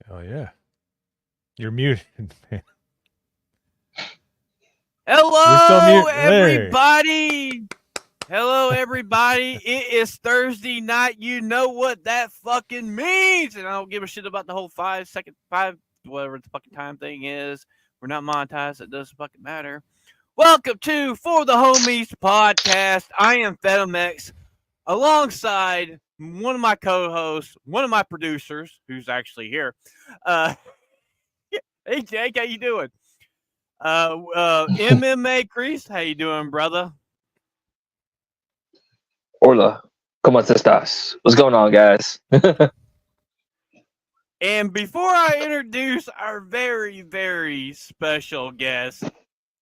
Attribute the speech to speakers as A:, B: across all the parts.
A: Oh yeah. You're muted, man.
B: Hello, everybody. Hello, everybody. It is Thursday night. You know what that fucking means. And I don't give a shit about the whole 5 second, whatever the fucking time thing is. We're not monetized. It doesn't fucking matter. Welcome to For the Homies podcast. I am Fetomex alongside one of my co-hosts, one of my producers, who's actually here. Hey, Jake, how you doing? MMA Chris, how you doing, brother?
C: Hola, ¿cómo estás? What's going on, guys?
B: And before I introduce our very, very special guest,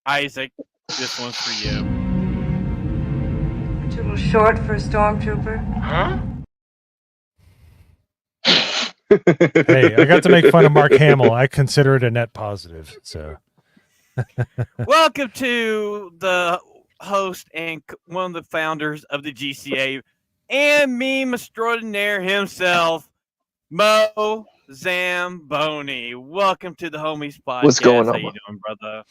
B: Isaac, this one's for you.
D: It's a little short for a stormtrooper.
B: Huh?
A: Hey, I got to make fun of Mark Hamill. I consider it a net positive. So,
B: welcome to the host and one of the founders of the GCA and meme extraordinaire himself, MoZamboni. Welcome to the Homies podcast.
C: What's going on?
B: How you doing, brother?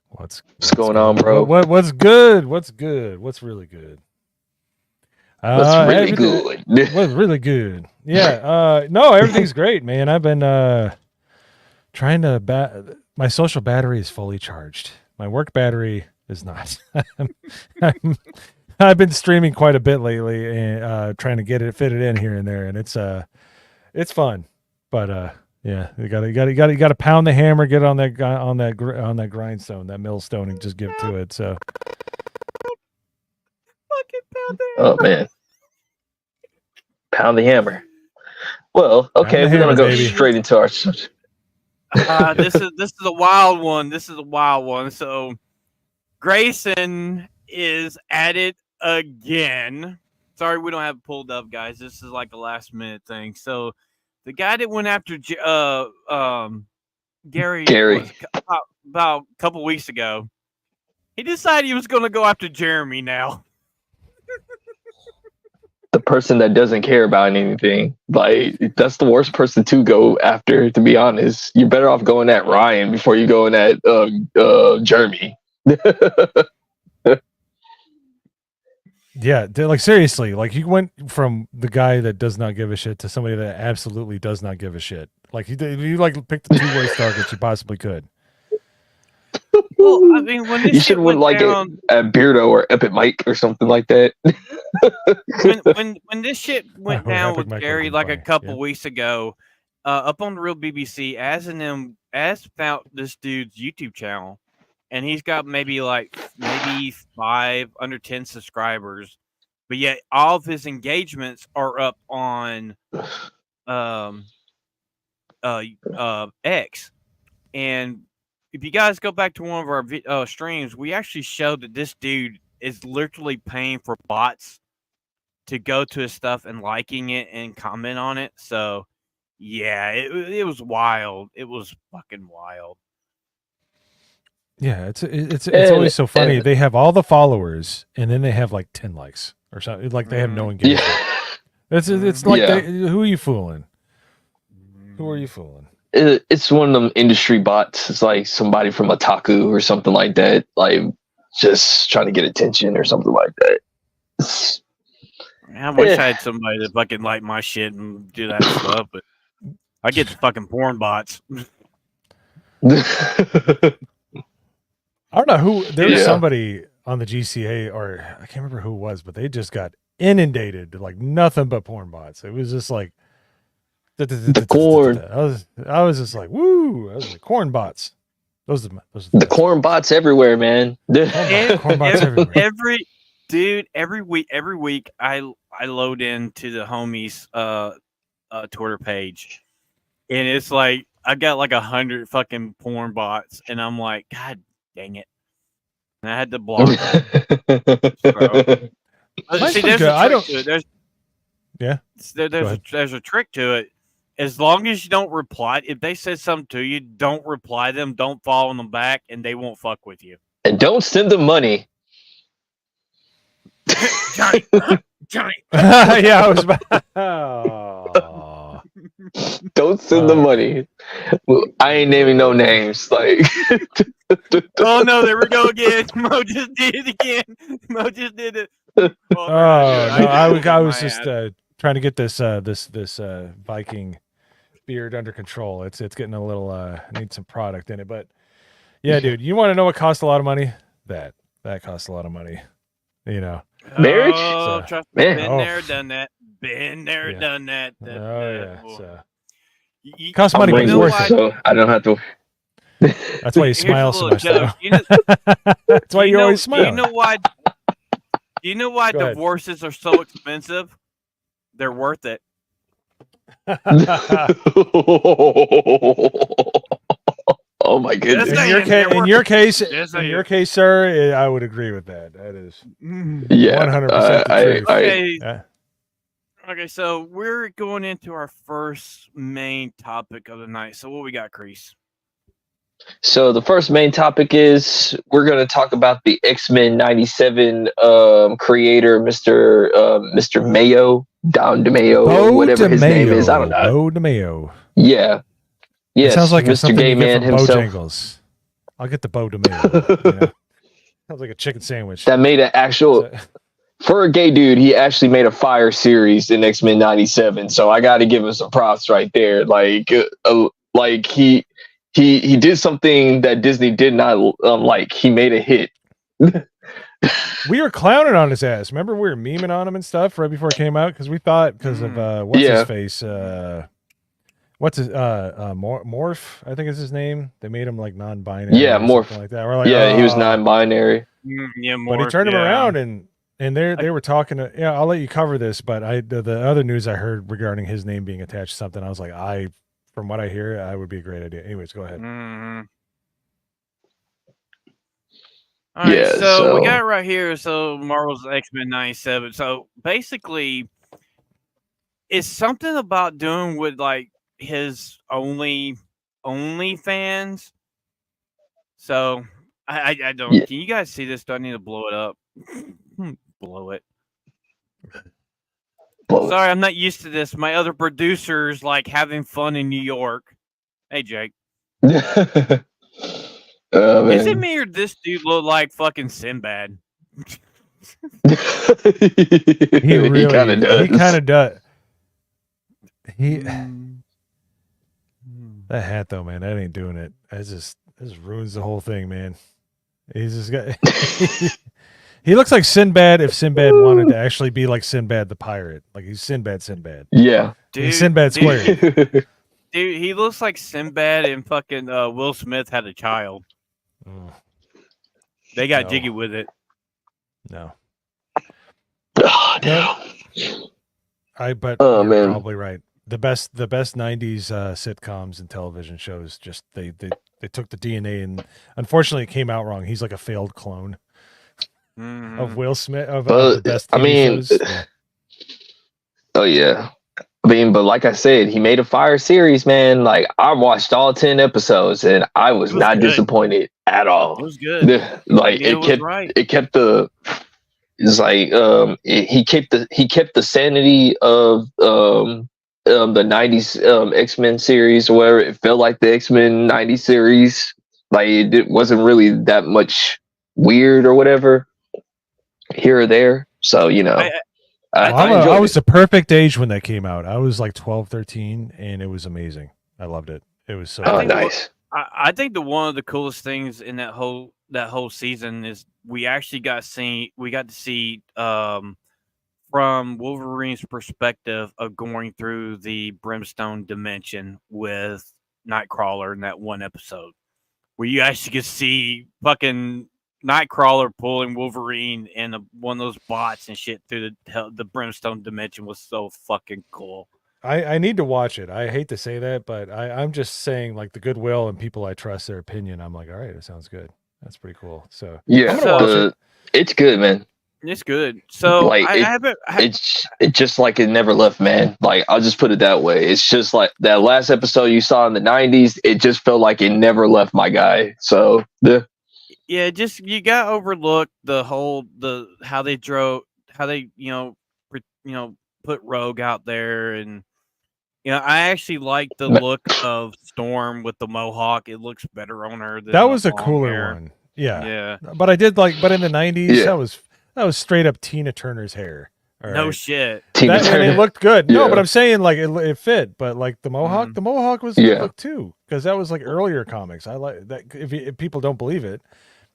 C: What's going on, bro?
A: What's good? What's good? What's really good?
C: What's really good?
A: What's really good? Yeah. No, everything's great, man. I've been trying to my social battery is fully charged. My work battery is not. I've been streaming quite a bit lately and trying to fit it in here and there, and it's fun. But yeah, you got to pound the hammer, get on that grindstone, that millstone, and just give it to it. So.
C: Oh man, pound the hammer. Well, okay, we're gonna go straight into our.
B: This is a wild one. So, Grayson is at it again. Sorry, we don't have it pulled up, guys. This is like a last minute thing. So, the guy that went after Gary about a couple weeks ago, he decided he was going to go after Jeremy now.
C: The person that doesn't care about anything, like that's the worst person to go after. To be honest, you're better off going at Ryan before you going at Jeremy.
A: Yeah, like seriously, like you went from the guy that does not give a shit to somebody that absolutely does not give a shit. Like you like picked the two worst targets you possibly could.
B: Well, I mean, when
C: you should win like a Beardo or Epic Mike or something like that.
B: when this shit went down with Gary like a couple weeks ago, up on the Real BBC, as found this dude's YouTube channel, and he's got maybe 5 under 10 subscribers, but yet all of his engagements are up on X. And if you guys go back to one of our streams, we actually showed that this dude is literally paying for bots to go to his stuff and liking it and comment on it. So, yeah, it was wild. It was fucking wild.
A: Yeah, it's always so funny. They have all the followers, and then they have like 10 likes or something. Like they have no engagement. Yeah. It's like who are you fooling? Who are you fooling?
C: It's one of them industry bots. It's like somebody from Otaku or something like that, like just trying to get attention or something like that.
B: I wish I had somebody that fucking like my shit and do that stuff, but I get the fucking porn bots.
A: I don't know who. There was somebody on the GCA, or I can't remember who it was, but they just got inundated like nothing but porn bots. It was just like.
C: The corn.
A: I was just like, woo! I was like, corn bots. Those are
C: the corn bots everywhere, man.
A: Corn bots everywhere.
B: Every week, I load into the homies Twitter page, and it's like I got like 100 fucking porn bots, and I'm like, God dang it! And I had to block them. See, there's a trick to it. There's a trick to it. As long as you don't reply, if they said something to you, don't reply them, don't follow them back, and they won't fuck with you.
C: And don't send them money.
B: Johnny.
A: Yeah, I was about. Oh.
C: Don't send the money. I ain't naming no names. Like,
B: Oh no, there we go again. Mo just did it again. Mo just did it. Oh,
A: Oh no, I was
B: my
A: just
B: ass.
A: trying to get this Viking beard under control. It's getting a little need some product in it, but yeah, dude, you want to know what costs a lot of money? That costs a lot of money. You know,
C: marriage?
B: Oh,
A: So-
B: trust me,
C: Man.
B: been
A: Oh.
B: there, done that. Been there,
A: Yeah.
B: done that.
A: oh
B: that-
A: yeah,
B: oh.
A: so
C: I'm
A: costs money, but it's
C: winged,
A: worth
B: why-
A: it.
C: so I don't have to.
A: That's why you
B: Here's a
A: smile so
B: little
A: much.
B: joke.
A: Though. That's why you always
B: Do
A: smile.
B: you know why? Do you know why
A: Go ahead.
B: divorces are so expensive? They're worth it.
C: Oh my goodness.
B: Just
A: in your
B: saying,
A: case, in your case,
B: Just
A: in
B: saying.
A: your case, sir, I would agree with that. That is
C: Yeah,
A: 100% the truth.
B: Okay.
A: Yeah.
B: Okay, so we're going into our first main topic of the night. So what we got, Crease?
C: So the first main topic is we're going to talk about the X-Men '97 creator, Mr. Mayo, Don DeMayo, or whatever his name is. I don't know.
A: Bo DeMayo.
C: Yeah. Yes,
A: It sounds like it's
C: Mr.
A: something
C: Gay
A: you get
C: Man
A: from
C: himself.
A: Bojangles. I'll get the Bo DeMayo. You know? Sounds like a chicken sandwich.
C: That made an actual for a gay dude. He actually made a fire series in X-Men '97. So I got to give him some props right there. Like he did something that Disney did not like. He made a hit.
A: We were clowning on his ass. Remember, we were memeing on him and stuff right before it came out because we thought because of what's his face, what's his Morph? I think is his name. They made him like non-binary.
C: Yeah,
A: or
C: Morph.
A: something like that. We're like,
C: Yeah, he was
A: "Oh."
C: non-binary.
B: Yeah,
A: But he turned him around and they were talking. Yeah, I'll let you cover this. But the other news I heard regarding his name being attached to something, I was like, from what I hear, I would be a great idea. Anyways, go ahead.
B: All right,
C: Yeah,
B: so we
C: so-
B: got it right here. So Marvel's X-Men '97. So basically, it's something about doing with like his OnlyFans. So I don't.
C: Yeah.
B: Can you guys see this? Do I need to blow it up? Blow it.
C: Blow it.
B: Sorry, I'm not used to this. My other producers like having fun in New York. Hey, Jake.
C: Oh,
B: Is it
C: man.
B: me or this dude look like fucking Sinbad?
A: He really,
C: kind of does.
A: He kind of does. He that hat though, man, that ain't doing it. This ruins the whole thing, man. He's just got. He looks like Sinbad if Sinbad wanted to actually be like Sinbad the pirate. Like he's Sinbad.
C: Yeah.
A: He's Sinbad squared.
B: Dude, he looks like Sinbad and fucking Will Smith had a child.
A: Mm,
B: They got
A: No.
B: jiggy with it.
A: no,
C: Oh, no.
A: but
C: Oh,
A: you're
C: man.
A: probably right. The best '90s sitcoms and television shows just they took the DNA and unfortunately it came out wrong. He's like a failed clone of Will Smith of
C: But,
A: the best
C: I
A: TV
C: mean,
A: shows. Yeah.
C: Oh yeah. I mean, but like I said, he made a fire series, man. Like I watched all 10 episodes and I was,
B: It was
C: not
B: good.
C: disappointed at all.
B: It was good.
C: Like
B: It was right.
C: it kept the it's like he kept the sanity of the 90s X-Men series or whatever. It felt like the X-Men 90s series. Like it wasn't really that much weird or whatever here or there. So, you know.
A: I was the perfect age when that came out. I was like 12, 13, and it was amazing. I loved it. It was so
C: Oh,
A: good.
C: nice.
B: I think one of the coolest things in that whole season is we got to see from Wolverine's perspective of going through the Brimstone dimension with Nightcrawler in that one episode, where you actually could see fucking Nightcrawler pulling Wolverine and one of those bots and shit through the Brimstone dimension was so fucking cool.
A: I need to watch it. I hate to say that, but I'm just saying, like the goodwill and people I trust their opinion. I'm like, all right, it sounds good. That's pretty cool. So
C: Yeah,
A: I'm gonna watch it.
C: It's good, man.
B: It's good. So
C: Like, it's just like it never left, man. Like I'll just put it that way. It's just like that last episode you saw in the 90s. It just felt like it never left my guy. So
B: yeah, just you got overlooked how they put Rogue out there and I actually like the look of Storm with the mohawk. It looks better on her than
A: That
B: the
A: was a
B: long
A: cooler
B: hair.
A: one. Yeah.
B: Yeah.
A: But I did like, but in the 90s,
C: Yeah.
A: that was straight up Tina Turner's hair. All
B: No
A: right?
B: shit.
C: Tina
A: And
C: Turner.
A: it looked good. No,
C: Yeah.
A: but I'm saying like it fit. But like the Mohawk was
C: Yeah.
A: good look too, because that was like earlier comics. I like that. If people don't believe it,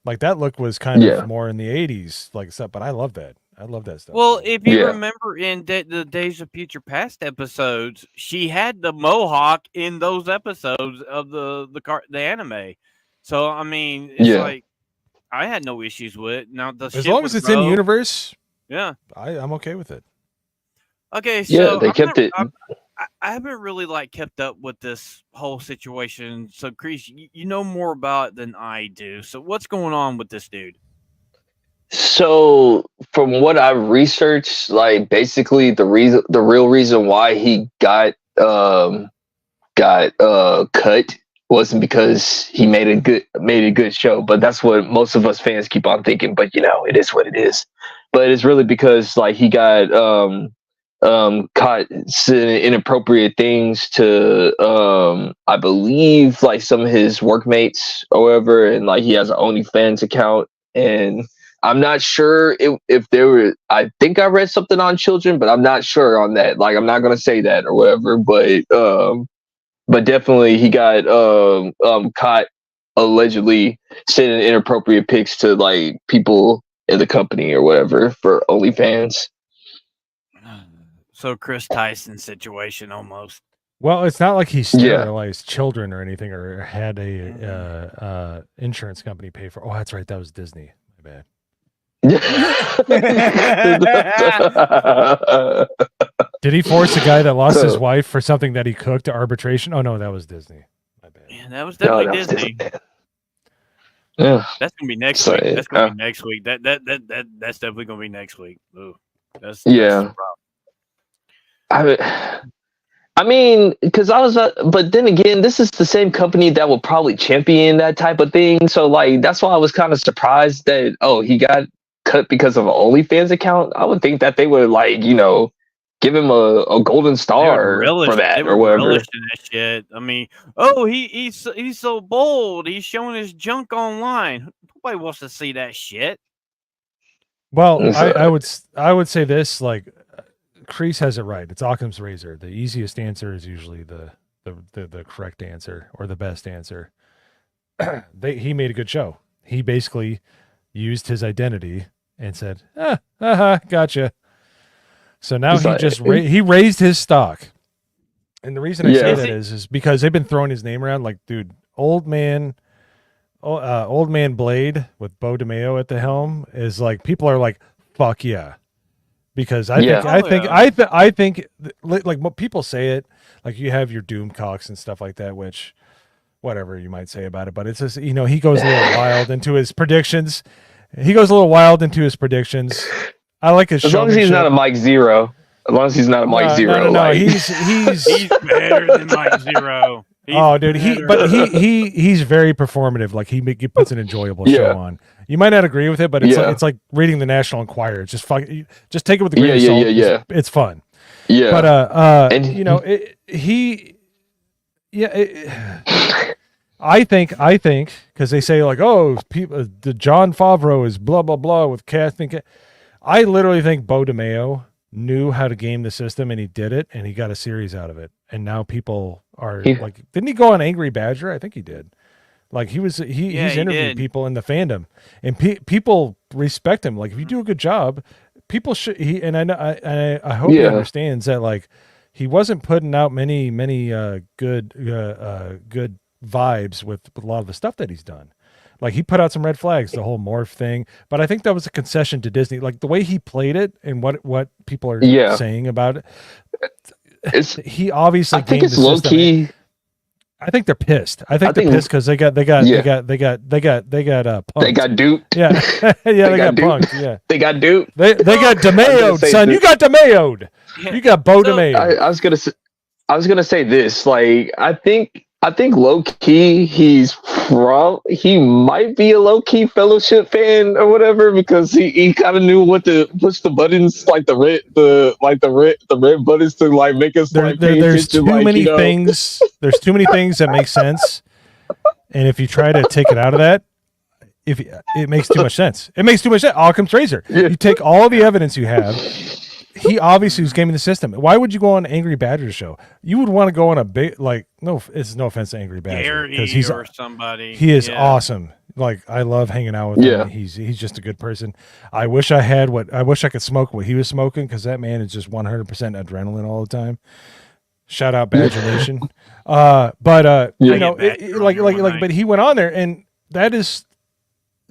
A: like that look was kind
C: Yeah.
A: of more in the 80s, like stuff. But I love that. I love that stuff.
B: Well, if you
C: Yeah.
B: remember in the Days of Future Past episodes, she had the mohawk in those episodes of the anime. So I mean, it's
C: Yeah.
B: like I had no issues with it. Now the
A: as
B: shit
A: long
B: with
A: as it's in
B: Rogue-
A: universe,
B: yeah.
A: I'm okay with it.
B: Okay,
C: Yeah,
B: so
C: they kept it.
B: I haven't really like kept up with this whole situation. So, Chris, you know more about it than I do. So, what's going on with this dude?
C: So from what I researched, like basically the real reason why he got cut wasn't because he made a good show, but that's what most of us fans keep on thinking. But it is what it is. But it's really because like he got caught saying inappropriate things to I believe like some of his workmates or whatever, and like he has an OnlyFans account, and I'm not sure if there were. I think I read something on children, but I'm not sure on that. Like I'm not gonna say that or whatever, but definitely he got caught allegedly sending inappropriate pics to like people in the company or whatever for OnlyFans.
B: So, Chris Tyson situation almost.
A: Well, it's not like he sterilized children or anything, or had a insurance company pay for. Oh, that's right, that was Disney. My bad. Did he force a guy that lost his wife for something that he cooked to arbitration? Oh no, that was Disney. My bad.
B: Yeah, that was definitely Disney.
C: Yeah,
B: that's gonna be next week. That's gonna be next week. That's definitely gonna be next week. Ooh, that's the
C: I mean, because I was, but then again, this is the same company that will probably champion that type of thing. So, like, that's why I was kind of surprised that he got cut because of an OnlyFans account. I would think that they would like, give him a golden star for that or whatever.
B: Relishing that shit. I mean, he's so bold. He's showing his junk online. Nobody wants to see that shit.
A: Well, I would say this, like, Kreese has it right. It's Occam's razor. The easiest answer is usually the correct answer or the best answer. He made a good show. He basically used his identity and said, gotcha. So now he raised his stock. And the reason I say that is because they've been throwing his name around like, dude, old man Blade with Bo DeMeo at the helm is like, people are like, fuck yeah. Because I think like people say it, like you have your Doomcocks and stuff like that, which whatever you might say about it, but it's just, he goes a little wild into his predictions. I like his.
C: As long as he's not a Mike Zero. No,
A: he's
C: better
B: than Mike Zero.
A: Dude, he's very performative. Like he puts an enjoyable show on. You might not agree with it, but it's like reading the National Enquirer. It's just just take it with a grain of salt. It's fun.
C: Yeah.
A: But I think because they say like, the John Favreau is blah blah blah with casting. I literally think Bo DeMeo knew how to game the system and he did it and he got a series out of it. And now people are like, didn't he go on Angry Badger? I think he did. Like he's interviewed people in the fandom and people respect him. Like if you do a good job, people should. I hope he understands that. Like he wasn't putting out many good vibes with a lot of the stuff that he's done. Like he put out some red flags, the whole morph thing, but I think that was a concession to Disney. Like the way he played it and what people are saying about it. He obviously.
C: I think it's low key.
A: I think they're pissed. I think they're pissed because they got punked.
C: They got duped.
A: Yeah, they got punked. Yeah,
C: they got duped.
A: They got DeMayo'd, son. You got DeMayo'd. You got Bo DeMeo.
C: I was gonna say this. Like I think I think low key he might be a low key Fellowship fan or whatever because he kind of knew what to push the buttons like the red buttons to like make us pay
A: there's
C: attention.
A: Too many things. There's too many things that make sense, and if you try to take it out of that, it makes too much sense. It makes too much sense. Occam's razor. Yeah. You take all the evidence you have. He obviously was gaming the system. Why would you go on Angry Badger's show? You would want to go on a big it's no offense to Angry Badger because he's or somebody. He is awesome. Like I love hanging out with him. He's just a good person. I wish I could smoke what he was smoking because that man is just 100% adrenaline all the time. Shout out Badger Nation. But he went on there and that is.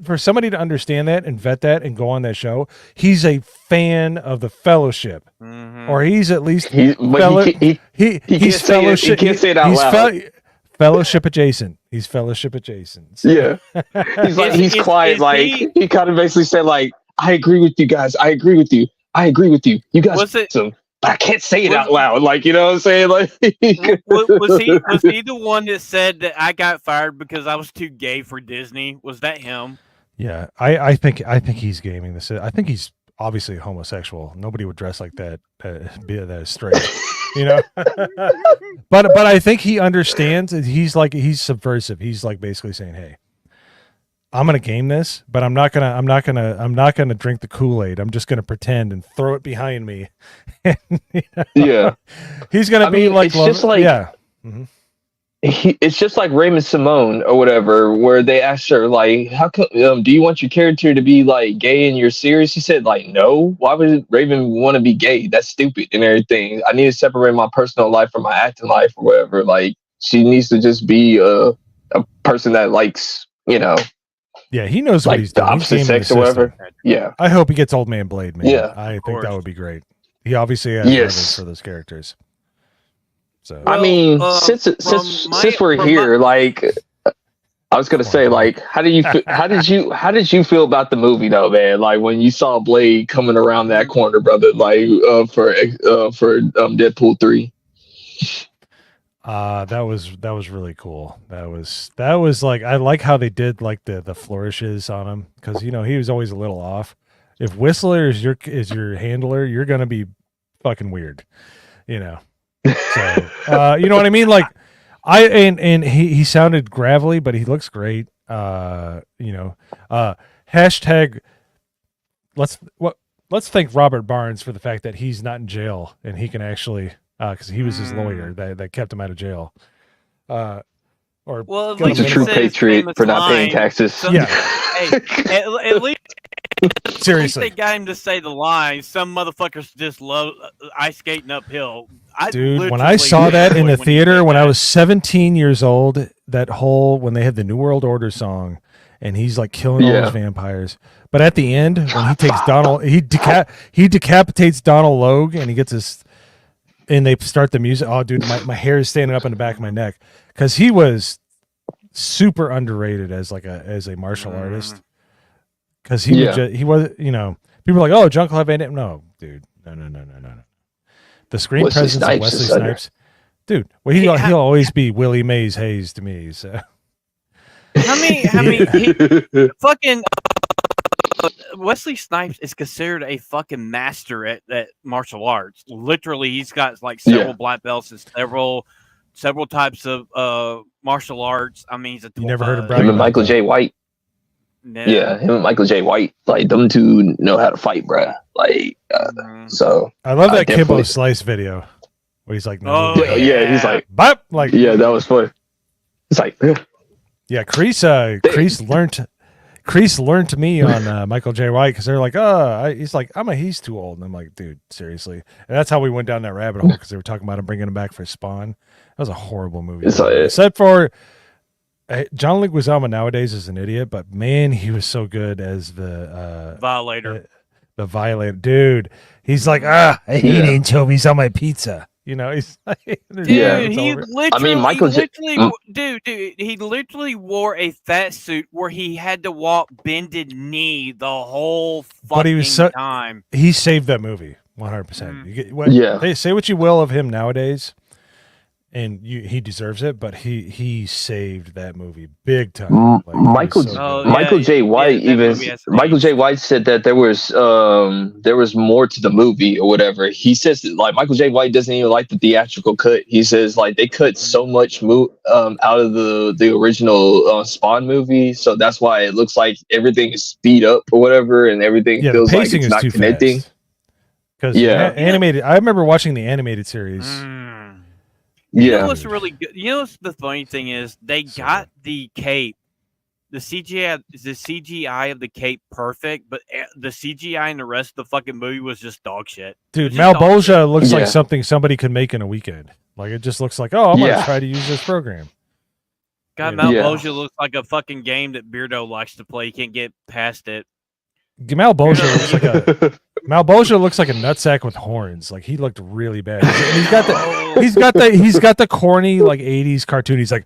A: For somebody to understand that and vet that and go on that show, he's a fan of the Fellowship, or he's at least he's fellowship. He can't say it out loud. Fellowship adjacent. He's Fellowship adjacent. So.
C: Yeah, he's quiet. He kind of basically said like, "I agree with you guys. I agree with you. I agree with you. You guys." I can't say it out loud. Like, you know what I'm saying? Like,
B: was he the one that said that I got fired because I was too gay for Disney? Was that him?
A: Yeah, I think he's gaming this. I think he's obviously homosexual. Nobody would dress like that, be that straight, you know. but I think he understands. He's subversive. He's like basically saying, "Hey, I'm gonna game this, but I'm not gonna drink the Kool-Aid. I'm just gonna pretend and throw it behind me."
C: Yeah,
A: he's gonna be like, yeah. Mm-hmm.
C: It's just like Raymond Simone or whatever, where they asked her like, "How come? Do you want your character to be like gay in your series?" She said, "Like, no. Why would Raven want to be gay? That's stupid and everything. I need to separate my personal life from my acting life or whatever. Like, she needs to just be a person that likes, you know."
A: Yeah, he knows what he's doing.
C: The opposite sex or whatever. Yeah.
A: I hope he gets Old Man Blade, man.
C: Yeah,
A: I think that would be great. He obviously has reverence for those characters. So
C: I mean, since we're here, like I was gonna say, like, how did you feel about the movie though, man? Like when you saw Blade coming around that corner, brother, like for Deadpool 3.
A: That was really cool. That was like, I like how they did like the flourishes on him because he was always a little off. If Whistler is your handler, you're gonna be fucking weird, you know. So you know what I mean? Like he sounded gravelly, but he looks great. Hashtag let's thank Robert Barnes for the fact that he's not in jail and he can actually because he was his lawyer that kept him out of jail.
C: He's a true patriot for not paying taxes.
B: So, hey, at least
A: seriously,
B: they got him to say the line. Some motherfuckers just love ice skating uphill.
A: Dude, when I saw that in the theater when I was 17 years old, when they had the New World Order song, and he's like killing all those vampires. But at the end, when he takes Donald, he decapitates Donald Logue, and he gets his, and they start the music. Oh, dude, my hair is standing up in the back of my neck because he was super underrated as a martial artist. Because he was, people are like, oh, John Clive Van Damme. No, dude, no. The screen presence of Wesley Snipes, dude. Well, he'll always be Willie Mays Hayes to me. So,
B: fucking Wesley Snipes is considered a fucking master at martial arts. Literally, he's got like several black belts and several types of martial arts. I mean,
A: you never heard of
C: him and Michael J. White. Yeah, him and Michael J. White, like them two know how to fight, bruh. Like, so
A: I love that Kimbo Slice video where he's like,
C: he's like,
A: bop, like,
C: yeah, that was fun. It's like,
A: yeah, Kreese learned to me on Michael J. White because they're like, he's like, he's too old, and I'm like, dude, seriously, and that's how we went down that rabbit hole because they were talking about him bringing him back for Spawn. That was a horrible movie, except for. John Leguizamo nowadays is an idiot, but man, he was so good as the
B: Violator.
A: The Violator, dude. He's like, I hate anchovies on my pizza. He's like,
B: dude. He literally wore a fat suit where he had to walk bended knee the whole fucking time.
A: He saved that movie 100%. They say what you will of him nowadays. and he deserves it. But he saved that movie big time. Like, he was
C: Michael
A: so
B: Oh,
A: good.
C: Michael
B: yeah,
C: J. White
B: that
C: even
B: movie has
C: Michael J.
B: aged.
C: White said that there was more to the movie or whatever. He says that, like, Michael J. White doesn't even like the theatrical cut. He says like they cut so much out of the original Spawn movie, so that's why it looks like everything is speed up or whatever, and everything
A: Yeah, the
C: feels like
A: pacing
C: it's
A: is
C: not
A: too
C: connecting.
A: fast. Because
C: Yeah.
A: animated, I remember watching the animated series.
B: You know
C: Yeah,
B: what's really good? You know what's the funny thing is they
A: So
B: got the cape, the CGI of the cape perfect, but the CGI in the rest of the fucking movie was just dog shit.
A: Dude,
B: It was just dog shit.
A: Malbolgia looks like
C: Yeah.
A: something somebody could make in a weekend. Like, it just looks like, oh, I'm
C: Yeah.
A: gonna try to use this program.
B: God,
A: You know?
C: Yeah.
B: Malbolgia looks like a fucking game that Beardo likes to play. He can't get past it.
A: Malbolgia looks like Malbolgia looks like a nutsack with horns. Like, he looked really bad. And he's got the corny like 80s cartoon. He's like,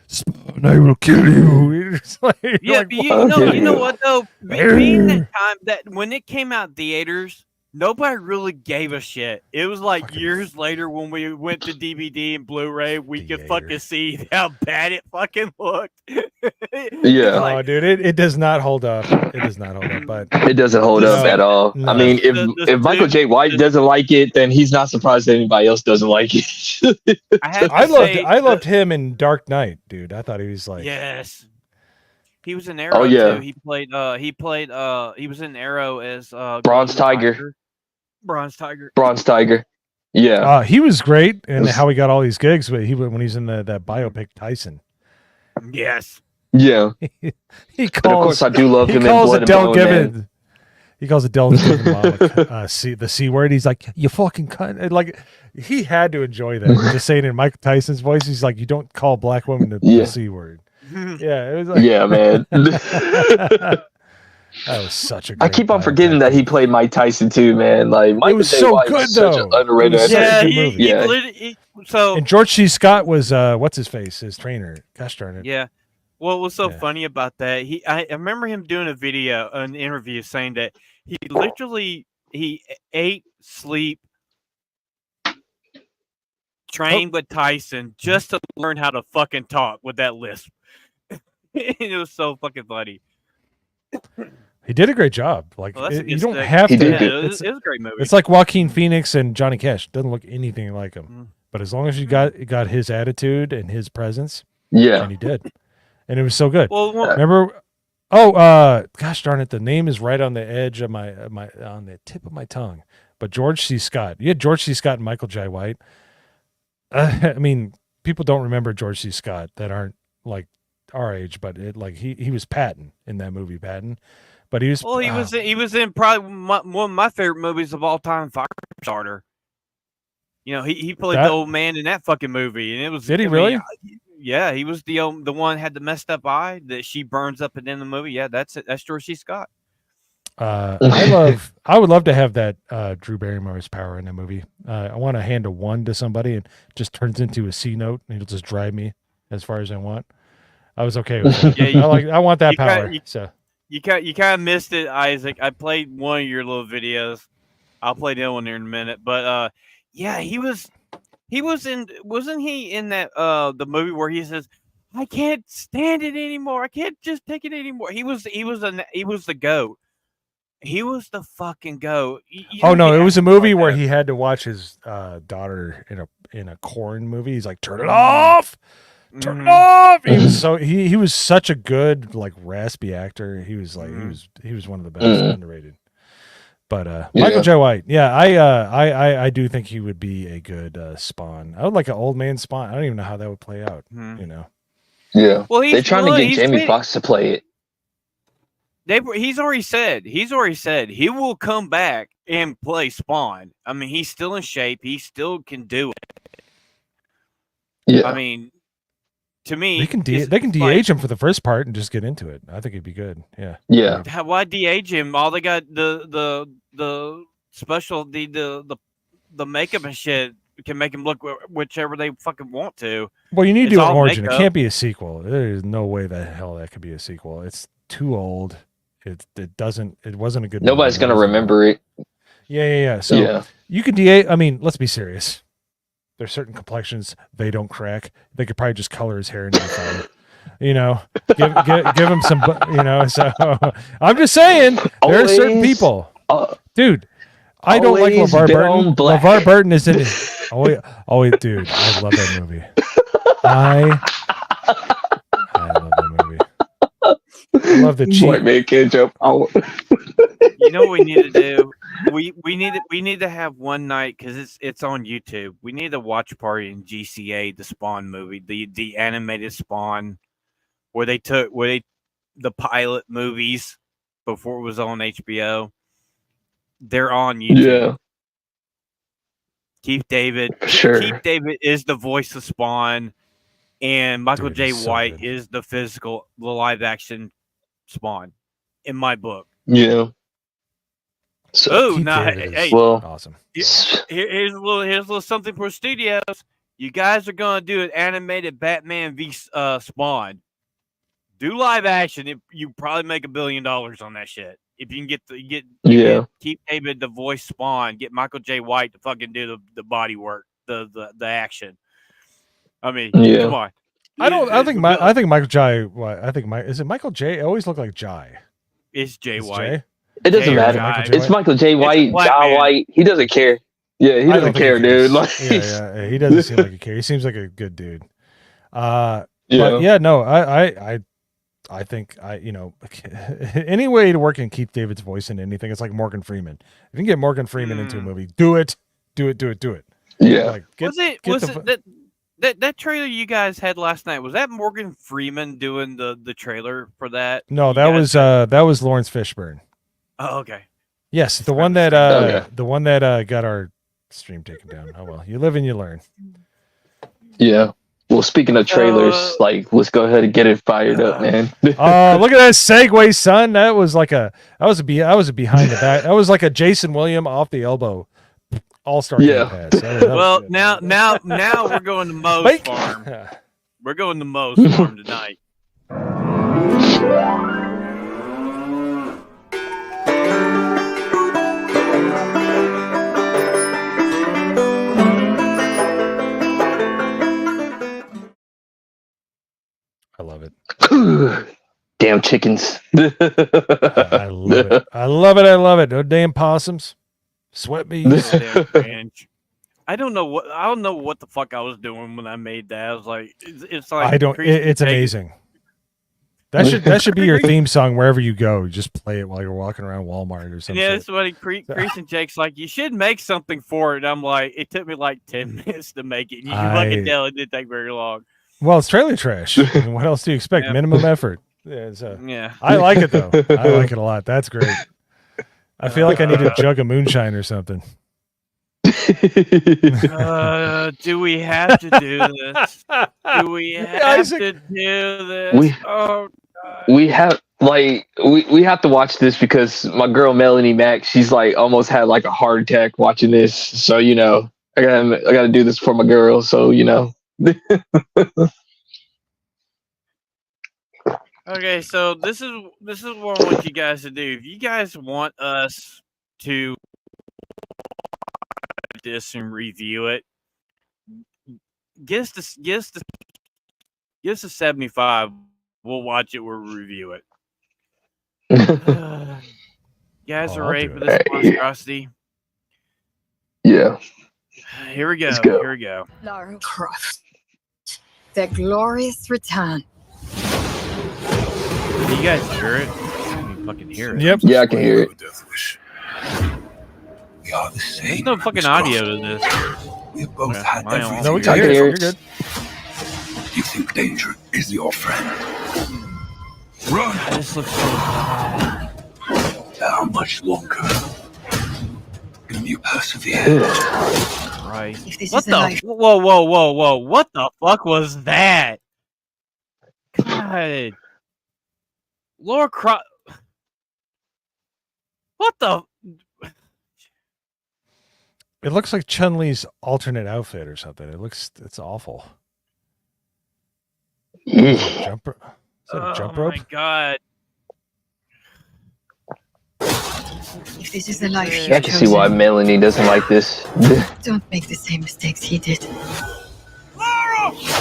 A: Spawn, I will kill you. It's like,
B: Yeah,
A: like,
B: but
C: Okay.
B: you know what though? Being that time that when it came out in theaters, nobody really gave a shit. It was like
A: Fucking
B: years later when we went to DVD and Blu-ray, we could
A: theater.
B: fucking see how bad it fucking looked.
C: Yeah.
A: oh, dude, it does not hold up. It does not hold up. But
C: It doesn't hold up
A: No.
C: at all.
A: No.
C: I mean,
B: The
C: if Michael
B: suit-
C: J. White
B: the-
C: doesn't like it, then he's not surprised that anybody else doesn't like it.
B: I have to
A: I loved
B: say
A: him in Dark Knight, dude. I thought he was like,
B: yes. He was in Arrow
C: Oh, yeah.
B: too. He was in Arrow as
C: Bronze
B: Golden
C: Tiger.
B: Bronze Tiger.
C: Bronze Tiger. Yeah.
A: he was great, and
C: Was-
A: how he got all these gigs. But when he's in that biopic Tyson,
B: Yes.
C: Yeah.
A: he
C: But of course,
A: calls
C: I do love
A: he
C: him in
A: calls
C: Blood and
A: Adele
C: Bone. Man.
A: Gibbons. He calls Adele Gibbons the C word. He's like, you fucking cunt. And, like, he had to enjoy that. Just saying in Mike Tyson's voice, he's like, you don't call black women the
C: Yeah.
A: C word. Yeah, it was like,
C: Yeah, man.
A: that was such a.
C: I
A: Great
C: keep on
A: biopic.
C: forgetting that he played Mike Tyson too, man. Like Michael
A: was
C: J.
A: so
C: White
A: good,
C: is such
A: though.
C: an underrated.
A: It was such a
B: Yeah,
A: good
B: he
A: movie.
C: Yeah.
B: literally- so
A: And George C. Scott was what's his face, his trainer. Gosh darn it.
B: yeah. What was so
A: Yeah.
B: funny about that? I remember him doing a video, an interview, saying that he literally ate, sleep, trained with Tyson just to learn how to fucking talk with that lisp. It was so fucking funny.
A: He did a great job. Like,
B: Well, that's a
A: you
B: good
A: don't
B: stick.
A: have
C: He
A: to.
C: did
B: Yeah,
C: good.
B: it was a great movie.
A: It's like Joaquin Phoenix and Johnny Cash. Doesn't look anything like him.
B: Mm.
A: But as long as you got his attitude and his presence,
C: Yeah.
A: and he did, and it was so good.
B: well,
A: Remember? Oh, gosh darn it! The name is right on the edge of my on the tip of my tongue. But George C. Scott. You had George C. Scott and Michael J. White. I mean, people don't remember George C. Scott that aren't like our age, but he was Patton in that movie, Patton. But he was
B: he was in probably one of my favorite movies of all time, Firestarter. You know, he played
A: That-
B: the old man in that fucking movie, and it was.
A: Did he
B: I mean,
A: really?
B: Yeah, he was the one had the messed up eye that she burns up at the end of the movie. Yeah, that's it. That's George C. Scott.
A: I would love to have that Drew Barrymore's power in that movie. I want to hand a 1 to somebody and just turns into a C note and it'll just drive me as far as I want. I was okay with that.
B: Yeah,
A: I want that
B: you got-
A: power.
B: you-
A: So
B: You kind of missed it, Isaac. I played one of your little videos. I'll play that one there in a minute. But yeah, he was wasn't he in that the movie where he says, I can't stand it anymore. I can't just take it anymore. He was the goat. He was the fucking goat.
A: oh no, it was a movie where he had to watch his daughter in a corn movie. He's like, turn it off. Turn it off. He was he was such a good like raspy actor. He was like he was one of the best, underrated. But Michael J. White, yeah, I do think he would be a good Spawn. I would like an old man Spawn. I don't even know how that would play out. You know.
C: Yeah.
B: Well,
C: they're trying to get Jamie Foxx to play it.
B: He's already said he will come back and play Spawn. I mean, he's still in shape. He still can do it.
C: Yeah.
B: I mean, to me,
A: They can DH him for the first part and just get into it. I think it'd be good. Yeah.
C: Yeah.
B: Why DH him? All they got the special the makeup and shit can make him look whichever they fucking want to.
A: Well, you need to
B: It's
A: do an
B: all
A: origin. It
B: makeup.
A: can't be a sequel. There is no way the hell that could be a sequel. It's too old. It wasn't a good.
C: Nobody's
A: movie.
C: gonna remember it.
A: Yeah. So
C: Yeah.
A: you could DH. I mean, let's be serious. There's certain complexions they don't crack. They could probably just color his hair and be fine. You know, give him some. You know, so I'm just saying there are certain people, dude. I don't like LeVar Burton. LeVar Burton is in it. Oh, dude, I love that movie. I love that movie. I love the cheap.
C: White man can't jump out.
B: You know what we need to do? We need to have one night because it's on YouTube. We need a watch party in GCA, the Spawn movie, the animated Spawn, where the pilot movies before it was on HBO. They're on YouTube.
C: Yeah.
B: Keith David.
C: Sure.
B: Keith David is the voice of Spawn, and Michael J.
A: So
B: White
A: good.
B: is the live action Spawn, in my book.
C: Yeah. So,
B: Oh,
A: Keith
B: no!
A: David
B: Hey,
A: is
C: well,
A: awesome.
B: here's a little something for studios. You guys are gonna do an animated Batman v Spawn. Do live action. You probably make $1 billion on that shit. If you can get Keith David to voice Spawn, get Michael J. White to fucking do the body work, the action. I mean, come on.
A: I think Michael J. What? I think is it Michael J? It always looked like Jai.
B: It's Jay White.
A: Jay?
C: it doesn't
B: Jay
C: matter.
B: White.
C: It's Michael J. White, Jai White. He doesn't care. Yeah, he doesn't care, dude. Like,
A: yeah, he doesn't seem like he cares. He seems like a good dude. But
C: yeah.
A: yeah, no, I think any way to work in Keith David's voice in anything, it's like Morgan Freeman. If you can get Morgan Freeman into a movie, do it.
C: Yeah.
A: Like,
B: That trailer you guys had last night, was that Morgan Freeman doing the trailer for that?
A: No, that was Lawrence Fishburne.
B: Oh, okay.
A: Yes, the one that got our stream taken down. Oh well, you live and you learn.
C: Yeah. Well, speaking of trailers, let's go ahead and get it fired up, man.
A: Oh, look at that segue, son. That was a behind the back. That was like a Jason William off the elbow all-star pass.
B: Well, now we're going to Mo's farm. We're going to Mo's farm tonight.
A: I love it.
C: Damn chickens.
A: I love it. No damn possums. Sweat bees.
B: I don't know what the fuck I was doing when I made that. I was like, it's like
A: it's amazing. That should be your theme song wherever you go. You just play it while you're walking around Walmart or something.
B: Yeah, that's what Crease and Jake's like, you should make something for it. I'm like, it took me like 10 minutes to make it. You can fucking tell it didn't take very long.
A: Well, it's trailer trash. I mean, what else do you expect?
B: Yeah.
A: Minimum effort.
B: Yeah.
A: I like it though. I like it a lot. That's great. I feel like I need a jug of moonshine or something.
B: Do we have to do this? Do we have to do this?
C: We have we have to watch this because my girl Melanie Mack, she's like almost had like a heart attack watching this. So I gotta do this for my girl. So
B: Okay, so this is what I want you guys to do. If you guys want us to watch this and review it, get us to 75. We'll watch it. We'll review it. You guys are ready for this monstrosity?
C: Yeah.
B: Here we go.
C: Here
B: we go.
E: Lara Croft. Their glorious return.
B: Can you guys hear it? Can you fucking hear it?
A: Yep.
C: Yeah, I can hear it.
F: We are the same.
B: There's no fucking audio to this.
F: We've both had
B: my own.
F: everything.
A: No, we can hear it. You're good.
F: You think danger is your friend? Run!
B: This looks so bad.
F: How much longer can you persevere?
B: Right.
E: If
B: What the? Whoa! What the fuck was that? God. Laura Croft. What the?
A: It looks like Chun-Li's alternate outfit or something. It's awful. Is that a jump rope?
B: Oh my god. This
E: If this is the life
C: I
E: you've
C: can see why
E: chosen,
C: Melanie doesn't like this.
E: don't make the same mistakes he did.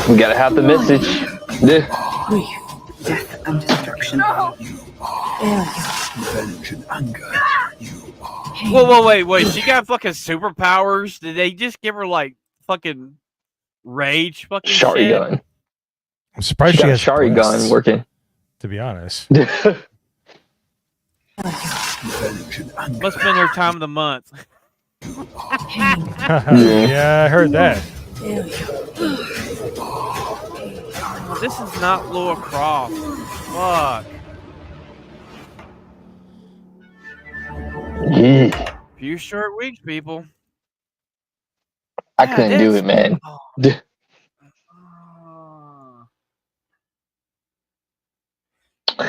C: We gotta have the message.
D: Grief, death, and destruction.
F: Revenge and anger.
B: Wait. She got fucking superpowers. Did they just give her like fucking rage fucking
C: Shari
B: shit?
C: gun.
A: I'm surprised she
C: got a
A: has
C: Shari
A: breasts,
C: gun working.
A: to be honest.
F: Revenge and anger.
B: Must have been her time of the month.
A: Yeah, I heard that.
B: This is not Laura Croft. Fuck.
C: Yeah.
B: Few short weeks, people.
C: I
B: Yeah,
C: couldn't do it, man.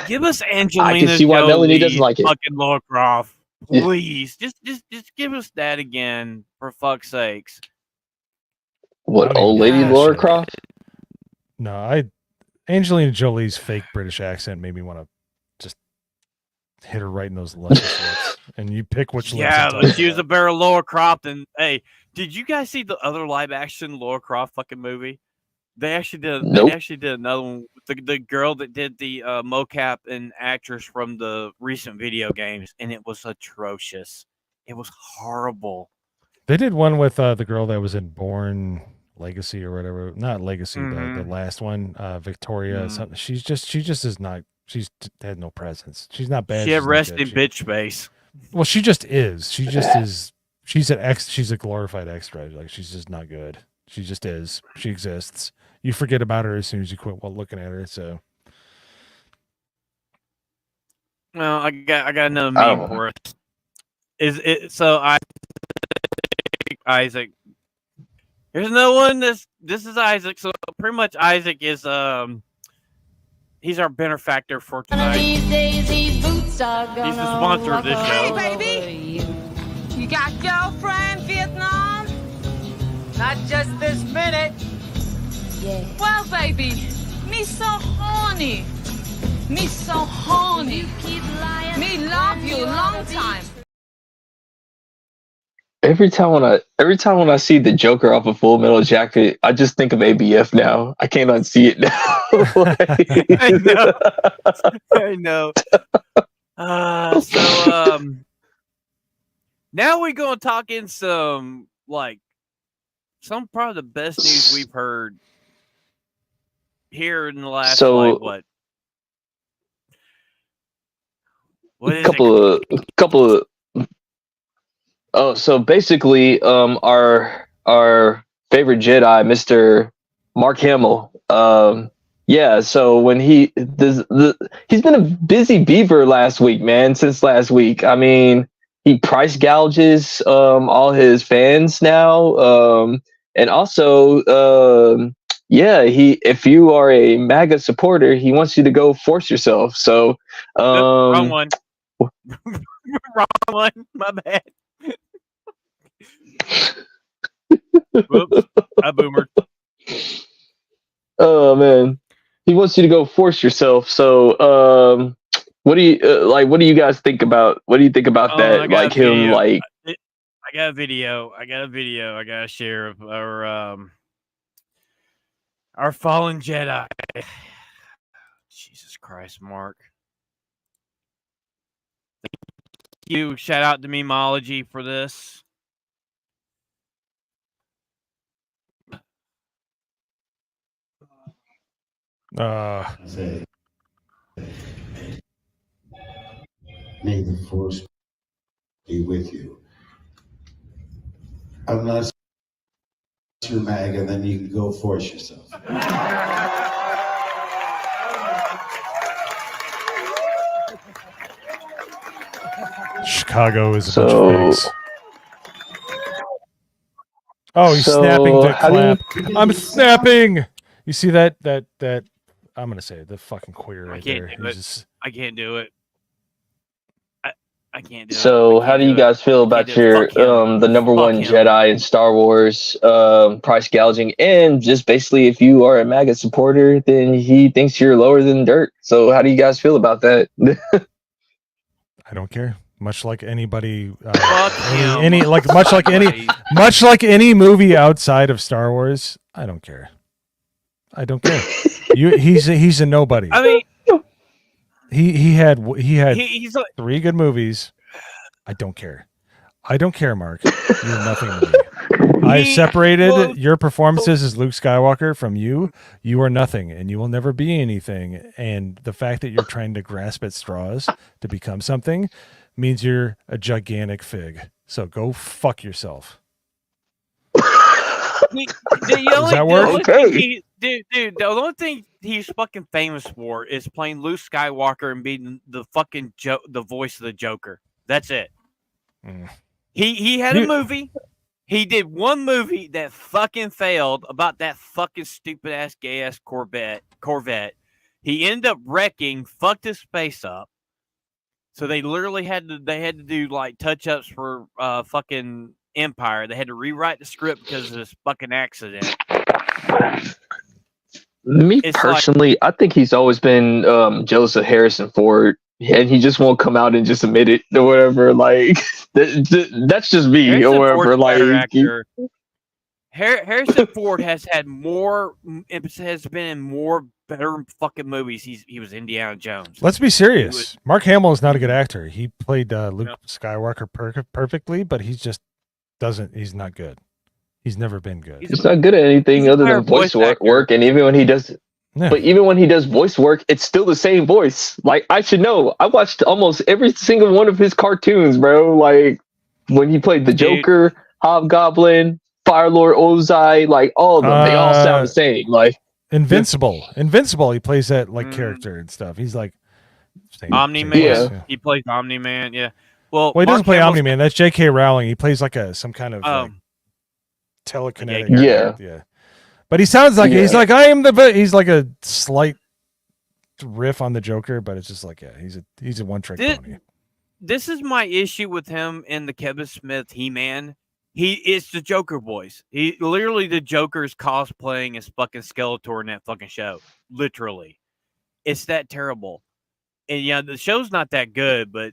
B: Give us Angelina
C: I can see why Melanie
B: Jolie,
C: doesn't like it.
B: fucking Laura Croft,
C: Yeah.
B: please. Just give us that again, for fuck's sakes.
A: I
C: What,
A: don't
C: old
A: even
C: lady
A: give a
C: Laura
A: shit.
C: Croft?
A: No, Angelina Jolie's fake British accent made me want to just hit her right in those luscious lips. And you pick which lips.
B: Yeah,
A: I'm talking
B: but she was a
A: about.
B: better Laura Croft than. Hey, did you guys see the other live action Laura Croft fucking movie? They actually did.
C: Nope.
B: They actually did another one. The girl that did the mocap and actress from the recent video games, and it was atrocious. It was horrible.
A: They did one with the girl that was in Born Legacy or whatever. Not Legacy, the last one, Victoria.
B: Mhm.
A: Something. She just is not. She's had no presence. She's not bad.
B: She had
A: she's not
B: resting
A: good.
B: bitch face.
A: Well, she just is. She just is. She's a glorified extra. Like she's just not good. She just is. She exists. You forget about her as soon as you quit looking at her. So
B: Well, I got another
C: I
B: meme
C: don't-
B: for us. Is it so? Isaac. Here's another one. This is Isaac. So pretty much Isaac is he's our benefactor for tonight. He's the sponsor of this show.
G: Hey, baby. You got girlfriend, Vietnam? Not just this minute. Yeah. Well, baby, me so horny. Me so horny. Me love you long time.
C: Every time when I see the Joker off of Full Metal Jacket, I just think of ABF now. I can't unsee it now.
B: I know. So now we're gonna talk in some probably the best news we've heard here in the last what is
C: couple of oh, so basically our favorite Jedi, Mr. Mark Hamill, yeah, so when he's been a busy beaver since last week. I mean, he price gouges all his fans now, and also if you are a MAGA supporter, he wants you to go force yourself. So
B: wrong one. Wrong one. My bad. Whoops, I boomered.
C: Oh man, he wants you to go force yourself. So what do you guys think about? What do you think about that? Like him, like
B: I got a video. I gotta share of our fallen Jedi. Jesus Christ, Mark. Thank you. Shout out to Memology for this.
H: May the force be with you. Unless you're MAGA, then you can go force yourself.
A: Chicago is a bunch of fakes. Oh, he's snapping to clap. I'm snapping. You see that? I'm gonna say the fucking queer right there.
B: I can't do it. I can't do it.
C: So how do you guys feel about your the number one Jedi in Star Wars price gouging, and just basically if you are a MAGA supporter, then he thinks you're lower than dirt. So how do you guys feel about that?
A: I don't care. much like anybody,
B: Fuck him.
A: any like much like any
B: Anyways.
A: much like any movie outside of Star Wars. I don't care. I don't care. He's a nobody.
B: I mean,
A: He had
B: he's like,
A: 3 good movies. I don't care. I don't care, Mark. You're nothing to me. I separated your performances as Luke Skywalker from you. You are nothing, and you will never be anything. And the fact that you're trying to grasp at straws to become something means you're a gigantic fig. So go fuck yourself.
B: Does
A: that work?
B: Okay. Dude, the only thing he's fucking famous for is playing Luke Skywalker and being the fucking the voice of the Joker. That's it.
A: Mm.
B: He had a movie. He did one movie that fucking failed about that fucking stupid ass gay ass Corvette. He ended up wrecking, fucked his face up. So they literally had to do like touch ups for fucking Empire. They had to rewrite the script because of this fucking accident.
C: Me personally, I think he's always been jealous of Harrison Ford, and he just won't come out and just admit it or whatever. Like that's just me
B: Harrison
C: or whatever.
B: Ford's a better
C: Like
B: actor. Harrison Ford has been in more better fucking movies. He was Indiana Jones.
A: Let's be serious. Mark Hamill is not a good actor. He played Luke Skywalker perfectly, but he's not good. He's never been good.
C: He's not good at anything other than voice work, and even when he does, but even when he does voice work, it's still the same voice. Like I should know. I watched almost every single one of his cartoons, bro. Like when he played the Joker, Hobgoblin, Firelord Ozai, like all of them, they all sound the same. Like
A: Invincible. He plays that like character and stuff. He's like
B: Omni-Man.
A: Yeah.
B: He plays Omni-Man. Yeah. Well,
A: he doesn't play
B: Hamill's
A: Omni-Man. That's J.K. Rowling. He plays like some kind of like, telekinetic. Yeah. But he sounds like he's like he's like a slight riff on the Joker, but it's just like he's a one-trick pony.
B: This is my issue with him and the Kevin Smith He-Man. It's the Joker voice. He literally the Joker's cosplaying as fucking Skeletor in that fucking show. Literally, it's that terrible. And yeah, the show's not that good, but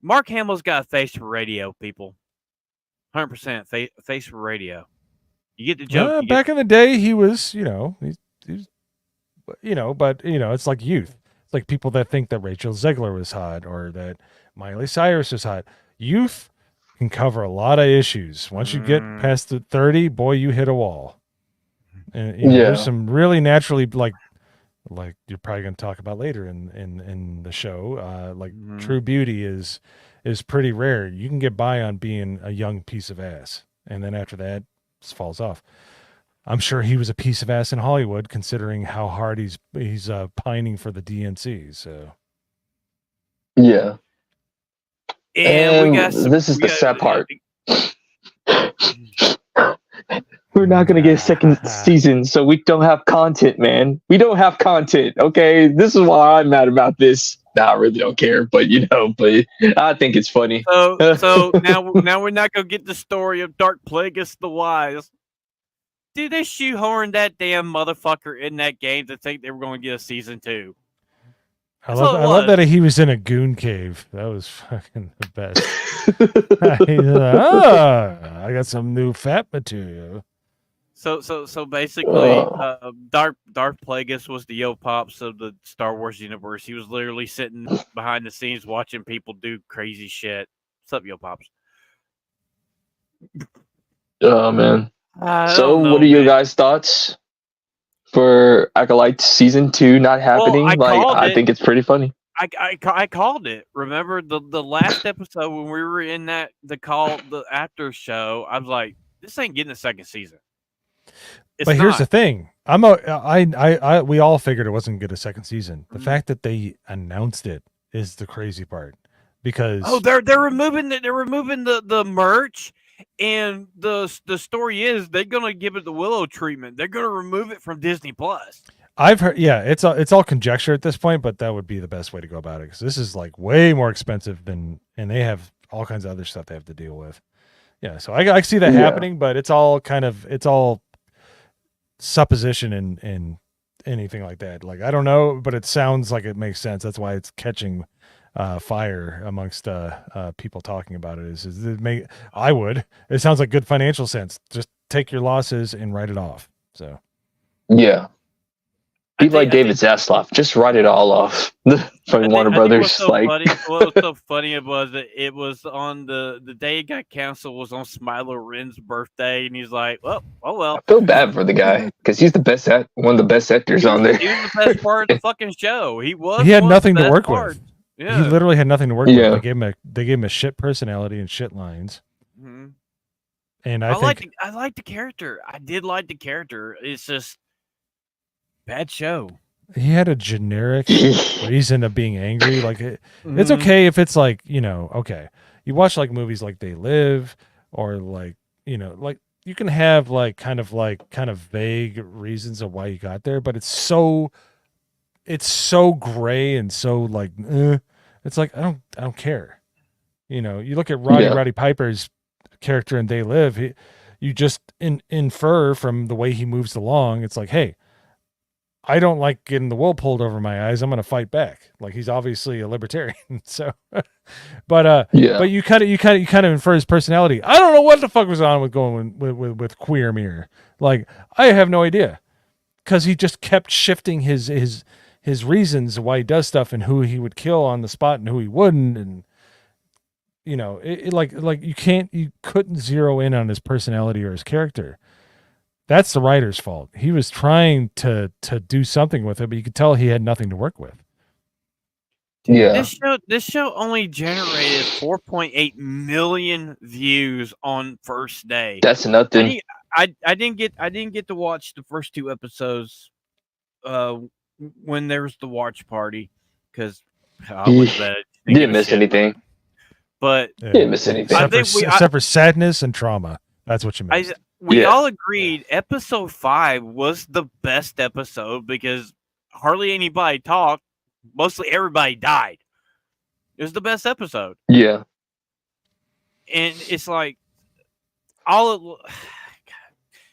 B: Mark Hamill's got a face for radio, people. 100% face for radio. You get the joke.
A: Back in the day, he was, he's but it's like youth. It's like people that think that Rachel Zegler was hot or that Miley Cyrus was hot. Youth can cover a lot of issues. Once you get past the 30, boy, you hit a wall. And there's some really naturally like you're probably going to talk about later in the show. True beauty is pretty rare. You can get by on being a young piece of ass, and then after that, it falls off. I'm sure he was a piece of ass in Hollywood, considering how hard he's pining for the DNC. So,
C: yeah.
B: And
C: this is the sad part. We're not going to get a second season, so we don't have content, man. We don't have content, okay? This is why I'm mad about this. Nah, I really don't care, but but I think it's funny.
B: So now we're not going to get the story of Dark Plagueis the Wise. Dude, they shoehorned that damn motherfucker in that game to think they were going to get a season 2.
A: I love that he was in a goon cave. That was fucking the best. He's like, I got some new fat material.
B: So basically, Darth Plagueis was the Yo Pops of the Star Wars universe. He was literally sitting behind the scenes watching people do crazy shit. What's up, Yo Pops?
C: Oh man. So what are your guys' thoughts for Acolyte season 2 not happening? I think it's pretty funny.
B: I called it. Remember the last episode when we were in the after show? I was like, this ain't getting a second season.
A: Here's the thing. We all figured it wasn't going to get a second season. The fact that they announced it is the crazy part, because
B: they're removing the merch, and the story is they're going to give it the Willow treatment. They're going to remove it from Disney Plus.
A: I've heard, it's all conjecture at this point, but that would be the best way to go about it, because this is like way more expensive and they have all kinds of other stuff they have to deal with. Yeah, so I see that happening, but it's all supposition and anything like that. Like, I don't know, but it sounds like it makes sense. That's why it's catching fire amongst people talking about it. Is it I would. It sounds like good financial sense. Just take your losses and write it off. So
C: Yeah. Be like David Zaslav. Just write it all off from Warner Brothers.
B: What's so funny, what was so funny was that it was on the day it got canceled was on Smilo Ren's birthday, and he's like, "Well, oh well."
C: I feel bad for the guy because he's the best one of the best actors on there.
B: He was the best part of the fucking show. He
A: had nothing to work
B: with.
A: with.
B: Yeah.
A: He literally had nothing to work with. They gave him a shit personality and shit lines.
B: Mm-hmm.
A: And
B: I like the character. I did like the character. It's just bad show.
A: He had a generic reason of being angry. Like it's okay if it's like, okay. You watch like movies like They Live or like, like you can have like kind of vague reasons of why you got there, but it's so gray and so like it's like I don't care. You look at Roddy Piper's character in They Live, you just infer from the way he moves along, it's like, hey, I don't like getting the wool pulled over my eyes. I'm going to fight back. Like he's obviously a libertarian. So, but you kind of infer his personality. I don't know what the fuck was on with Queer Mirror. Like I have no idea, because he just kept shifting his reasons why he does stuff and who he would kill on the spot and who he wouldn't, and you couldn't zero in on his personality or his character. That's the writer's fault. He was trying to do something with it, but you could tell he had nothing to work with.
C: Yeah.
B: This show only generated 4.8 million views on first day.
C: That's nothing.
B: I didn't get to watch the first 2 episodes when there was the watch party, because I was
C: didn't miss anything.
B: But
C: didn't miss anything
A: except for sadness and trauma. That's what you missed.
B: We all agreed episode 5 was the best episode because hardly anybody talked. Mostly everybody died. It was the best episode.
C: Yeah.
B: And it's like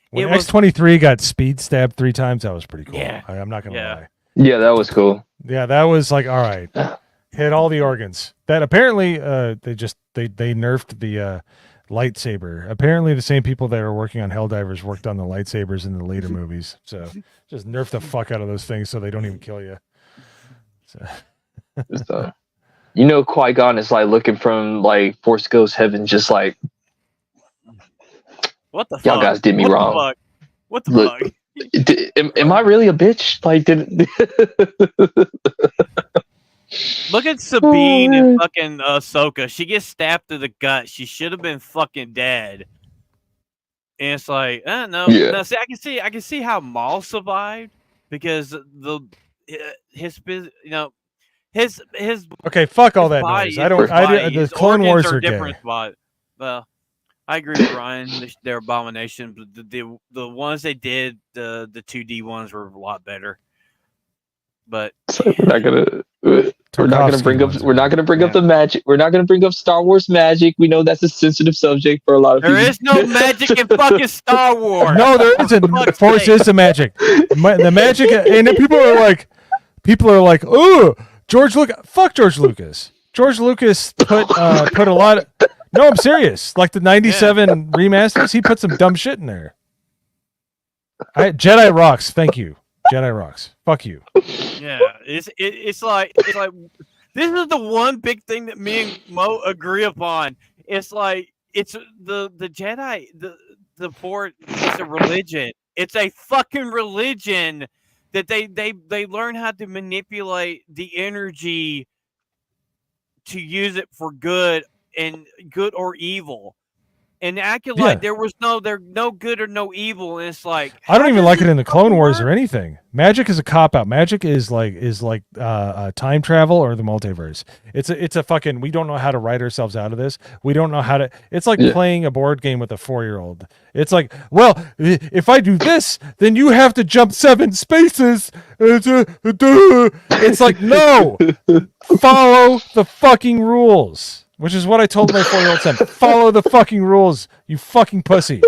A: when X-23 got speed stabbed 3 times, that was pretty cool.
B: Yeah.
A: I'm not going to lie.
C: Yeah, that was cool.
A: Yeah, that was like, all right. Hit all the organs. That apparently they nerfed the lightsaber. Apparently the same people that are working on Helldivers worked on the lightsabers in the later movies. So just nerf the fuck out of those things so they don't even kill you.
C: So, Qui-Gon is like looking from like Force Ghost heaven, just like,
B: what the fuck?
C: Y'all guys did me wrong.
B: What the fuck?
C: Am I really a bitch? Like,
B: Look at Sabine and fucking Ahsoka. She gets stabbed through the gut. She should have been fucking dead. And it's like, no.
C: Yeah.
B: No, see, I can see how Maul survived because his
A: okay, fuck all that
B: body,
A: noise. The Clone Wars are
B: different.
A: Gay.
B: Well, I agree with Ryan. They're abomination, but the ones they did, the 2D ones were a lot better. But
C: so we're not gonna bring up the magic. We're not gonna bring up Star Wars magic. We know that's a sensitive subject for a lot of people.
B: There is no magic in fucking Star Wars.
A: No, there isn't. The Force is the magic. The magic, and then people are like, oh, George Lucas. Fuck George Lucas. George Lucas put a lot of. No, I'm serious. Like the '97 remasters, he put some dumb shit in there. Jedi rocks. Thank you. Jedi rocks. Fuck you.
B: Yeah, it's like this is the one big thing that me and Mo agree upon. It's like it's the Jedi, the Force is a religion. It's a fucking religion that they learn how to manipulate the energy to use it for good or evil. And acting like there was no good or no evil, and it's like
A: I don't even like it in the Clone Wars or anything. Magic is a cop out. Magic is like time travel or the multiverse. It's a fucking. We don't know how to write ourselves out of this. We don't know how to. It's like playing a board game with a 4-year-old. It's like, well, if I do this, then you have to jump 7 spaces. It's like, no, follow the fucking rules. Which is what I told my 4-year-old son. Follow the fucking rules, you fucking pussy.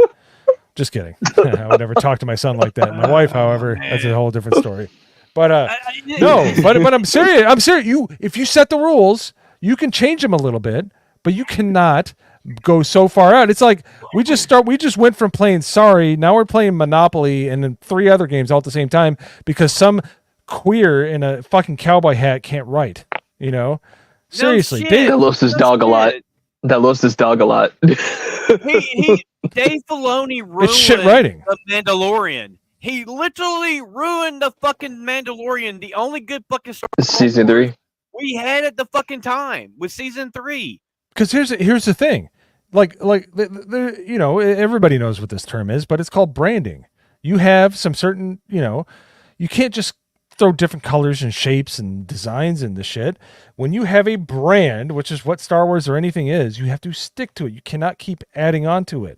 A: Just kidding. I would never talk to my son like that. My wife, however, that's a whole different story. But no, but I'm serious. I'm serious. If you set the rules, You can change them a little bit, but you cannot go so far out. It's like we just went from playing Sorry, now we're playing Monopoly and then 3 other games all at the same time because some queer in a fucking cowboy hat can't write. You know, seriously,
C: that loves his dog a lot. That loves his dog a lot.
B: Dave Filoni ruined
A: shit writing.
B: The Mandalorian. He literally ruined the fucking Mandalorian. The only good fucking
C: season 3
B: we had at the fucking time with season 3.
A: Because here's the thing, you know, everybody knows what this term is, but it's called branding. You have some certain, you know, you can't just throw different colors and shapes and designs in the shit. When you have a brand, which is what Star Wars or anything is, you have to stick to it. You cannot keep adding on to it,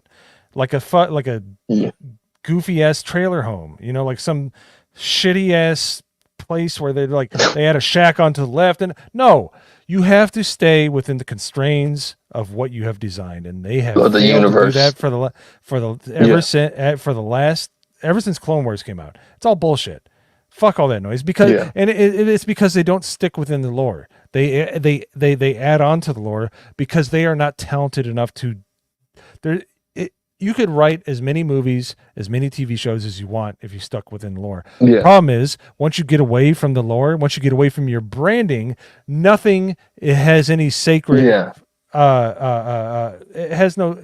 A: like a goofy ass trailer home. You know, like some shitty ass place where they had a shack onto the left, and no, you have to stay within the constraints of what you have designed, and they have
C: the universe.
A: To do that ever since Clone Wars came out. It's all bullshit. Fuck all that noise because it's because they don't stick within the lore. They add on to the lore because they are not talented enough to. You could write as many movies, as many TV shows as you want if you stuck within the lore.
C: Yeah.
A: The problem is, once you get away from the lore, once you get away from your branding, nothing has any sacred.
C: Yeah.
A: It has no.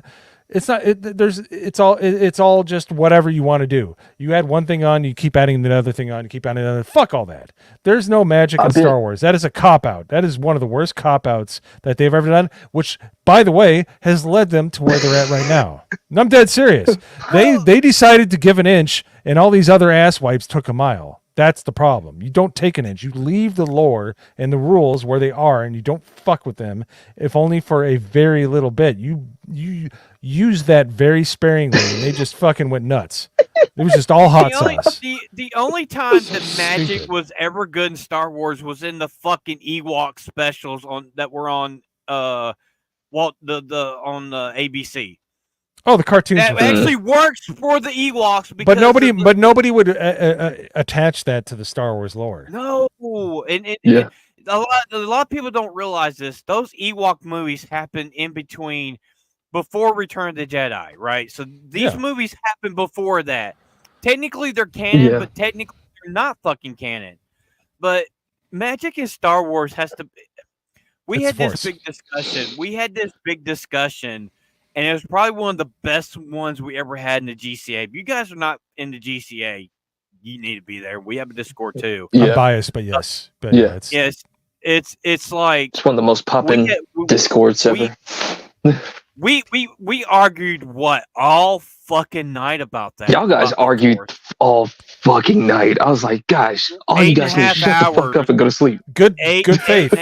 A: It's not. It's all just whatever you want to do. You add one thing on, you keep adding another thing on, you keep adding another. Fuck all that. There's no magic in Star Wars. That is a cop out. That is one of the worst cop outs that they've ever done. Which, by the way, has led them to where they're at right now. And I'm dead serious. They decided to give an inch, and all these other asswipes took a mile. That's the problem. You don't take an inch. You leave the lore and the rules where they are, and you don't fuck with them, if only for a very little bit. You use that very sparingly, and they just fucking went nuts. It was just all hot sauce.
B: The only time the magic was ever good in Star Wars was in the fucking Ewok specials that were on on ABC.
A: Oh, the cartoons.
B: That actually works for the Ewoks,
A: but nobody would attach that to the Star Wars lore.
B: No, and a lot of people don't realize this. Those Ewok movies happen in between, before Return of the Jedi, right? So these movies happen before that. Technically, they're canon, but technically they're not fucking canon. But magic in Star Wars has to. We had this big discussion. And it was probably one of the best ones we ever had in the GCA. If you guys are not in the GCA, you need to be there. We have a Discord too.
A: Yeah. I'm biased, but yes. But
B: it's like
C: it's one of the most popping Discords ever.
B: We argued all fucking night about that.
C: Y'all guys argued all fucking night. I was like, guys, all you guys need to shut the fuck up and go to sleep.
A: Good faith.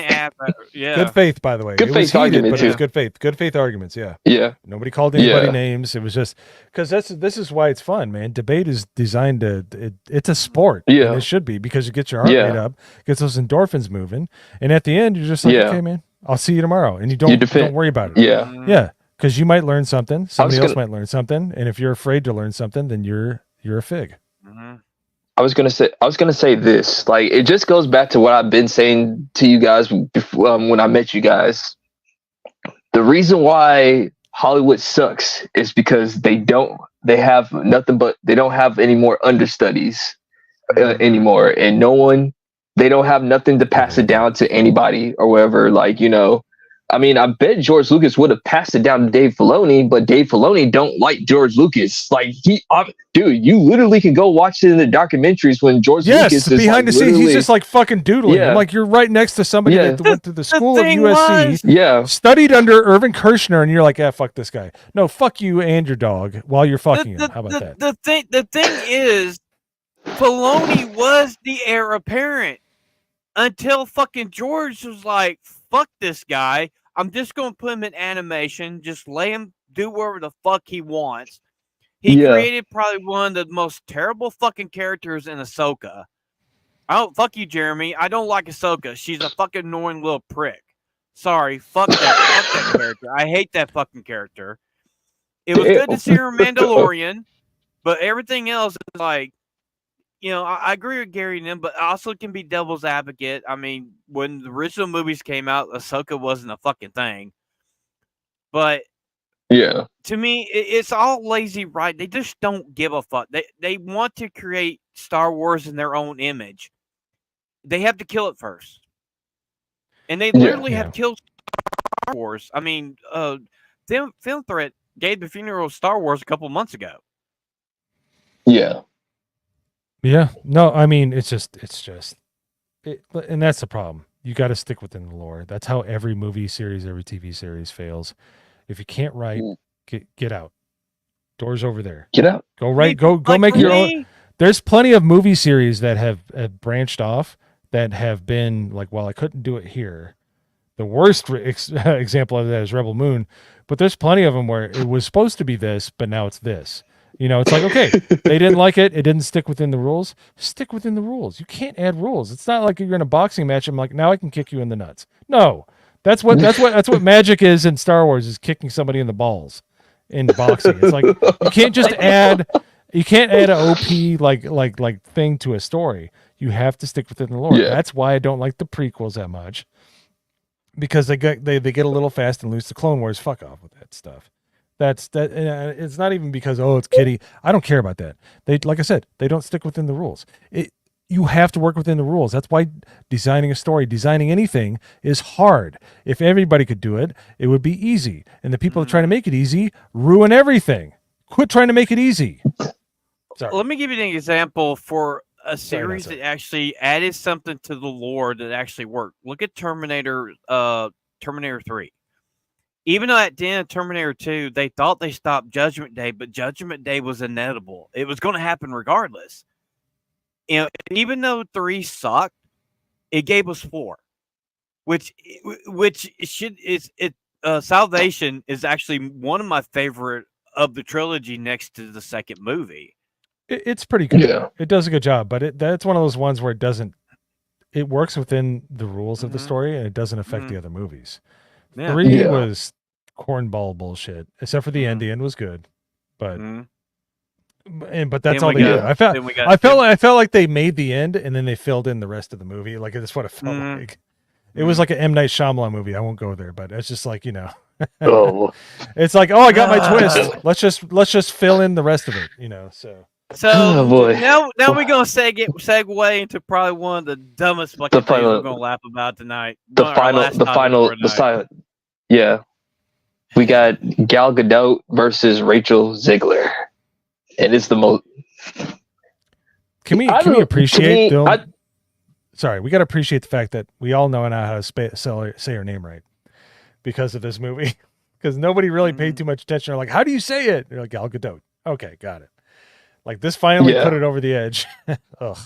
B: Yeah.
A: Good faith, by the way.
C: Good faith argument too.
A: It was good faith. Good faith arguments. Yeah.
C: Yeah.
A: Nobody called anybody names. It was just because this is why it's fun, man. Debate is designed to. It's a sport.
C: Yeah.
A: And it should be because it gets your heart rate up, gets those endorphins moving, and at the end you're just like, okay, man, I'll see you tomorrow, and you don't worry about it.
C: Yeah.
A: Yeah. Because you might learn something, somebody else might learn something, and if you're afraid to learn something, then you're a fig.
B: Mm-hmm.
C: I was gonna say this. Like, it just goes back to what I've been saying to you guys before, when I met you guys. The reason why Hollywood sucks is because they don't have any more understudies anymore, and they don't have nothing to pass it down to anybody or whatever. Like, you know. I mean, I bet George Lucas would have passed it down to Dave Filoni, but Dave Filoni don't like George Lucas. Like, dude, you literally can go watch it in the documentaries when George Lucas is
A: behind the scenes. He's just like fucking doodling. I'm like, you're right next to somebody that went to the school of USC, studied under Irvin Kershner, and you're like, fuck this guy. No, fuck you and your dog while you're fucking him. How about that?
B: The thing is, Filoni was the heir apparent until fucking George was like, fuck this guy. I'm just going to put him in animation. Just let him do whatever the fuck he wants. He created probably one of the most terrible fucking characters in Ahsoka. Fuck you, Jeremy. I don't like Ahsoka. She's a fucking annoying little prick. Sorry. Fuck that character. I hate that fucking character. It was good to see her in Mandalorian, but everything else is like, I agree with Gary and them, but I also can be devil's advocate. I mean, when the original movies came out, Ahsoka wasn't a fucking thing. But
C: Yeah.
B: to me, it's all lazy right. They just don't give a fuck. They want to create Star Wars in their own image. They have to kill it first. And they literally have killed Star Wars. I mean, Film Threat gave the funeral of Star Wars a couple months ago.
C: Yeah.
A: Yeah. No, I mean, it's just, and that's the problem. You got to stick within the lore. That's how every movie series, every TV series fails. If you can't write, get out. Doors over there.
C: Get out.
A: Go write. Go make your own. There's plenty of movie series that have branched off that have been like, well, I couldn't do it here. The worst example of that is Rebel Moon, but there's plenty of them where it was supposed to be this, but now it's this. It's like, okay, they didn't like it. It didn't stick within the rules. Stick within the rules. You can't add rules. It's not like you're in a boxing match. I'm like, now I can kick you in the nuts. No, that's what magic is in Star Wars, is kicking somebody in the balls in boxing. It's like, you can't just add an OP like thing to a story. You have to stick within the lore.
C: Yeah.
A: That's why I don't like the prequels that much, because they get a little fast and loose. The Clone Wars, fuck off with that stuff. It's not even because, it's kiddie. I don't care about that. They, like I said, they don't stick within the rules. You have to work within the rules. That's why designing a story, designing anything is hard. If everybody could do it, it would be easy. And the people that try to make it easy ruin everything. Quit trying to make it easy. Sorry.
B: Let me give you an example for a series that actually added something to the lore that actually worked. Look at Terminator 3. Even though at the end of Terminator 2, they thought they stopped Judgment Day, but Judgment Day was inevitable. It was going to happen regardless. Even though 3 sucked, it gave us 4, which Salvation is actually one of my favorite of the trilogy next to the second movie.
A: It's pretty good.
C: Yeah.
A: It does a good job, but that's one of those ones where it works within the rules of the story, and it doesn't affect the other movies.
B: Yeah.
A: 3 was cornball bullshit, except for the end. The end was good, but but that's all they did. I felt like they made the end and then they filled in the rest of the movie. Like, that's what it felt like. It was like an M. Night Shyamalan movie. I won't go there, but it's just like, it's like, I got my twist. Let's just fill in the rest of it.
B: So
C: boy.
B: now we're gonna segue into probably one of the dumbest fucking things we're gonna laugh about tonight.
C: Yeah. We got Gal Gadot versus Rachel Ziegler, and it's the most.
A: Can we appreciate? Sorry, we got to appreciate the fact that we all know now how to say her name right because of this movie. Because nobody really paid too much attention. They're like, how do you say it? They're like, Gal Gadot. Okay, got it. Like, this finally put it over the edge. Ugh,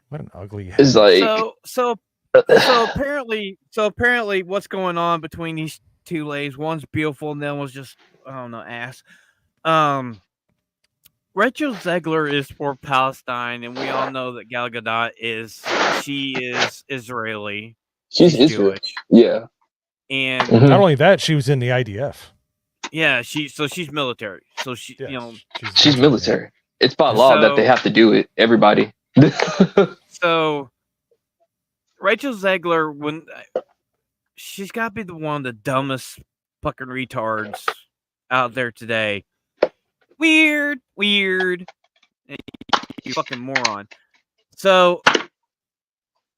A: what an ugly.
C: It's like
B: so apparently what's going on between these two ladies? One's beautiful, and then was just, I don't know, ass. Rachel Zegler is for Palestine, and we all know that Gal Gadot is Israeli.
C: She's Jewish. Yeah.
B: And
A: not only that, she was in the IDF.
B: Yeah, she's military. So she's
C: military. It's by law that they have to do it. Everybody.
B: So Rachel Zegler, she's got to be one of the dumbest fucking retards out there today. Weird. You fucking moron. So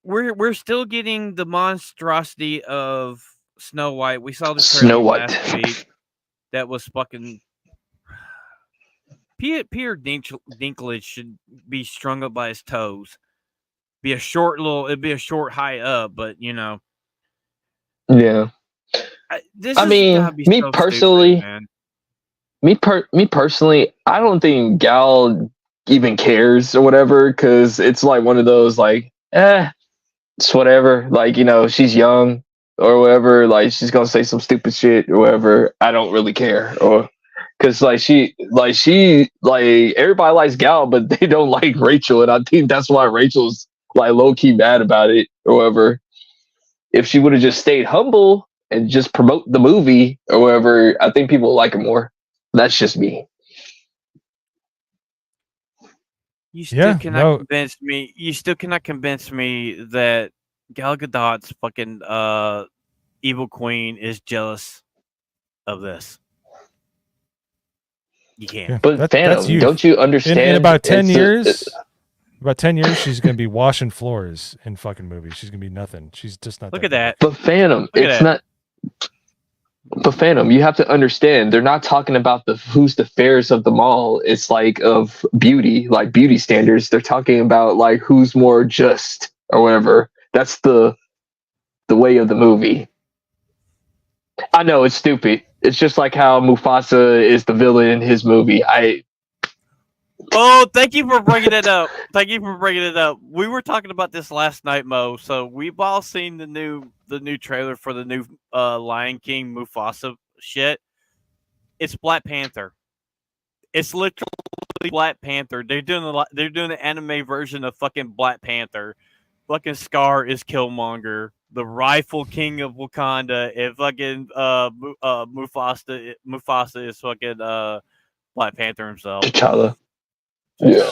B: we're still getting the monstrosity of Snow White. We saw the trailer last week. That was fucking. Peter Dinklage should be strung up by his toes. It'd be a short high up, but
C: Yeah.
B: Me
C: personally, I don't think Gal even cares or whatever, because it's like one of those like, it's whatever. Like, she's young or whatever. Like, she's gonna say some stupid shit or whatever. I don't really care, or because she everybody likes Gal, but they don't like Rachel, and I think that's why Rachel's like low key mad about it or whatever. If she would have just stayed humble and just promote the movie or whatever, I think people will like her more. That's just me.
B: You still
A: Yeah,
B: cannot
A: no.
B: convince me. You still cannot convince me that Gal Gadot's fucking evil queen is jealous of this. You can't.
A: Yeah,
C: But
A: that's
C: Phantom,
A: youth.
C: don't you understand?
A: In about 10
C: it's
A: years, about 10 years, she's gonna be washing floors in fucking movies. She's gonna be nothing. She's just not.
B: Look
A: that
B: at
A: good.
B: that.
C: But Phantom,
B: Look at
C: it's
B: that.
C: not. But Phantom, you have to understand, they're not talking about who's the fairest of them all. It's like of beauty, like beauty standards. They're talking about like who's more just or whatever. That's the way of the movie. I know it's stupid. It's just like how Mufasa is the villain in his movie.
B: Oh, thank you for bringing it up. Thank you for bringing it up. We were talking about this last night, Mo. So we've all seen the new trailer for the new Lion King Mufasa shit. It's Black Panther. It's literally Black Panther. They're doing the anime version of fucking Black Panther. Fucking Scar is Killmonger. The rightful king of Wakanda. And fucking Mufasa is fucking Black Panther himself.
C: T'Challa. Yeah.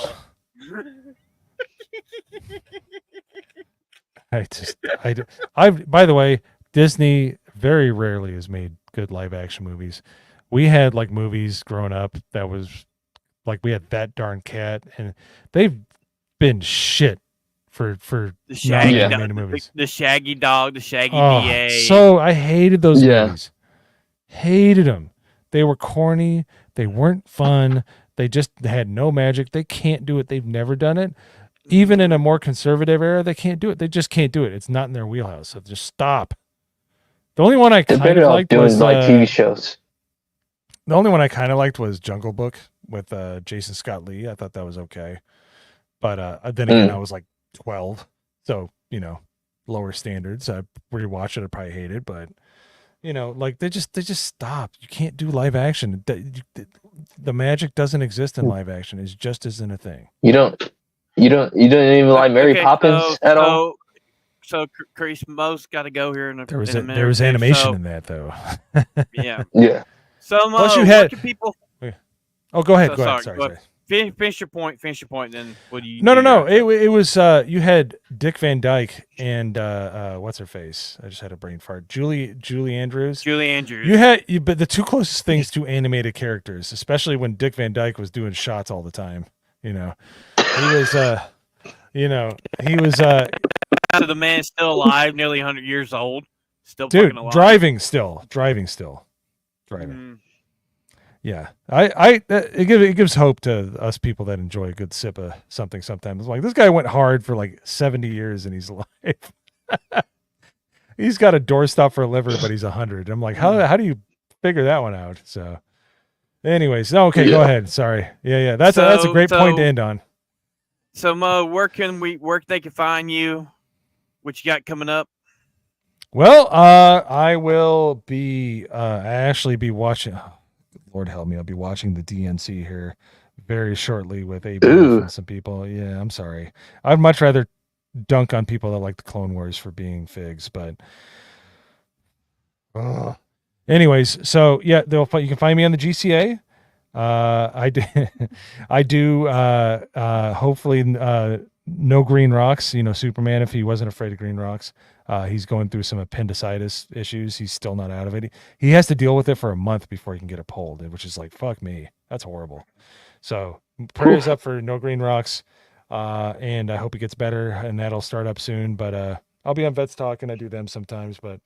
A: By the way, Disney very rarely has made good live action movies. We had like movies growing up that was like we had That Darn Cat, and they've been shit for
B: the Shaggy
A: non-animated movies.
B: The Shaggy Dog, the Shaggy
A: Oh,
B: DA.
A: so I hated those
C: Yeah.
A: movies. Hated them. They were corny. They weren't fun. They just had no magic. They can't do it. They've never done it. Even in a more conservative era, they can't do it. They just can't do it. It's not in their wheelhouse. So just stop. The only one I
C: They're
A: kind
C: better
A: of
C: off
A: liked
C: doing
A: was
C: like TV shows.
A: the only one I kind of liked was Jungle Book with Jason Scott Lee. I thought that was okay, but then again, I was like 12, so lower standards. I rewatched it. I probably hate it, but like they just stop. You can't do live action. The magic doesn't exist in live action. It just isn't a thing.
C: You don't even like Mary Poppins at all.
B: So Chris Mo's got to go here in a
A: There was
B: in a minute
A: there was
B: or two,
A: animation
B: so,
A: in that though.
B: Yeah.
C: Yeah.
B: So Mo,
A: Plus you
B: what
A: had-
B: can people?
A: Oh, go ahead.
B: So
A: Go ahead.
B: sorry,
A: Sorry.
B: Finish your point. Finish your point. Then what do you?
A: No. It was you had Dick Van Dyke and what's her face? I just had a brain fart. Julie Andrews.
B: Julie Andrews.
A: But the two closest things to animated characters, especially when Dick Van Dyke was doing shots all the time. He was he was
B: the man still alive, nearly 100 years old, still
A: dude
B: fucking alive.
A: driving still.
B: Mhm.
A: Yeah, it gives hope to us people that enjoy a good sip of something sometimes. Like this guy went hard for like 70 years and he's alive. He's got a doorstop for a liver, but he's 100. I'm like, how do you figure that one out? So, anyways, okay, go ahead. Sorry. Yeah. That's a great point to end on.
B: So Mo, where they can find you? What you got coming up?
A: Well, I will be actually be watching. Lord help me, I'll be watching the DNC here very shortly with AB and some people. Yeah, I'm sorry. I'd much rather dunk on people that like the Clone Wars for being figs, but anyways, so yeah, you can find me on the GCA. I do hopefully no green rocks. Superman, if he wasn't afraid of green rocks, he's going through some appendicitis issues. He's still not out of it. He has to deal with it for a month before he can get it pulled, which is like, fuck me. That's horrible. So prayers up for no green rocks. And I hope he gets better, and that'll start up soon. But I'll be on Vets Talk, and I do them sometimes. But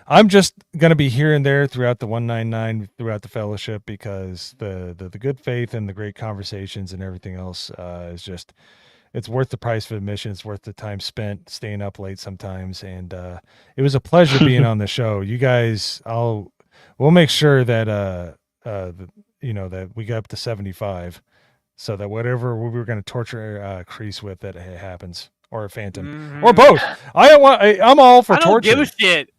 A: I'm just gonna be here and there throughout the 199, throughout the fellowship, because the good faith and the great conversations and everything else is just, it's worth the price of admission. It's worth the time spent staying up late sometimes, and it was a pleasure being on the show. You guys, we'll make sure that that we get up to 75. So that whatever we were going to torture Crease with, that it happens, or a Phantom, or both. I'm all for torture.
B: I don't give a shit.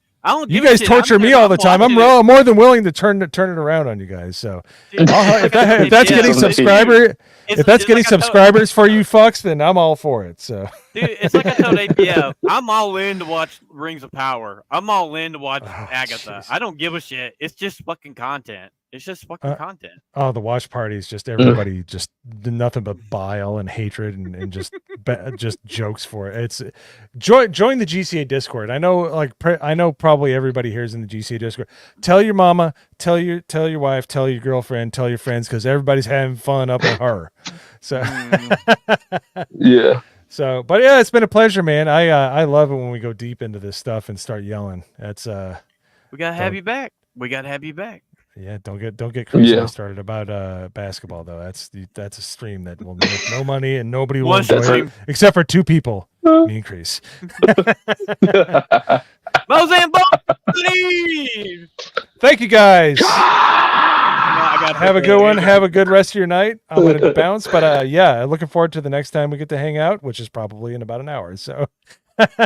A: You guys torture me all the time. I'm more than willing to turn it around on you guys. So if that's getting subscribers for you fucks, then I'm all for it. So
B: dude, it's like I told APF, I'm all in to watch Rings of Power. I'm all in to watch Agatha.
A: Geez.
B: I don't give a shit. It's just fucking content. It's just fucking content.
A: Oh, the watch party is just everybody just nothing but bile and hatred and just just jokes for it. It's join the GCA Discord. I know, like I know probably everybody here is in the GCA Discord. Tell your mama, tell your wife, tell your girlfriend, tell your friends, because everybody's having fun up at her. So
C: yeah.
A: So, but yeah, it's been a pleasure, man. I love it when we go deep into this stuff and start yelling. That's
B: we gotta have you back. We gotta have you back.
A: Yeah, don't get crazy started about basketball though. That's a stream that will make no money and nobody will enjoy it except for two people. Me and Chris.
B: MoZamboni!
A: Thank you guys. Have a good one. Have a good rest of your night. I'm gonna bounce, but yeah, looking forward to the next time we get to hang out, which is probably in about an hour. So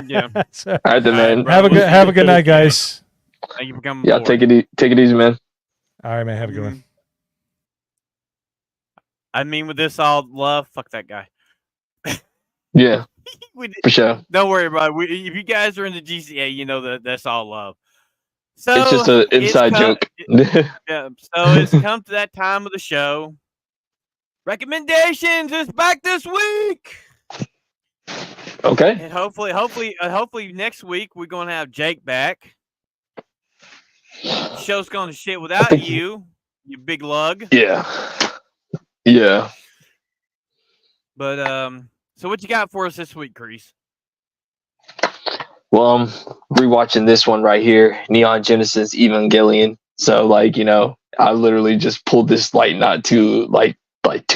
B: yeah.
C: All right, then, man.
A: Have a good night, guys.
B: Thank you for coming.
C: Yeah, take it easy, man.
A: All right, man. Have a good one.
B: I mean, with this all love, fuck that guy.
C: Yeah, for sure.
B: Don't worry about it. If you guys are in the GCA, you know that's all love. So
C: it's just an inside joke.
B: Yeah. So it's come to that time of the show. Recommendations is back this week.
C: Okay.
B: And hopefully next week we're gonna have Jake back. The show's going to shit without you big lug.
C: Yeah. Yeah.
B: But so what you got for us this week, Chris?
C: Well, I'm rewatching this one right here, Neon Genesis Evangelion. So, like, you know, I literally just pulled this not 2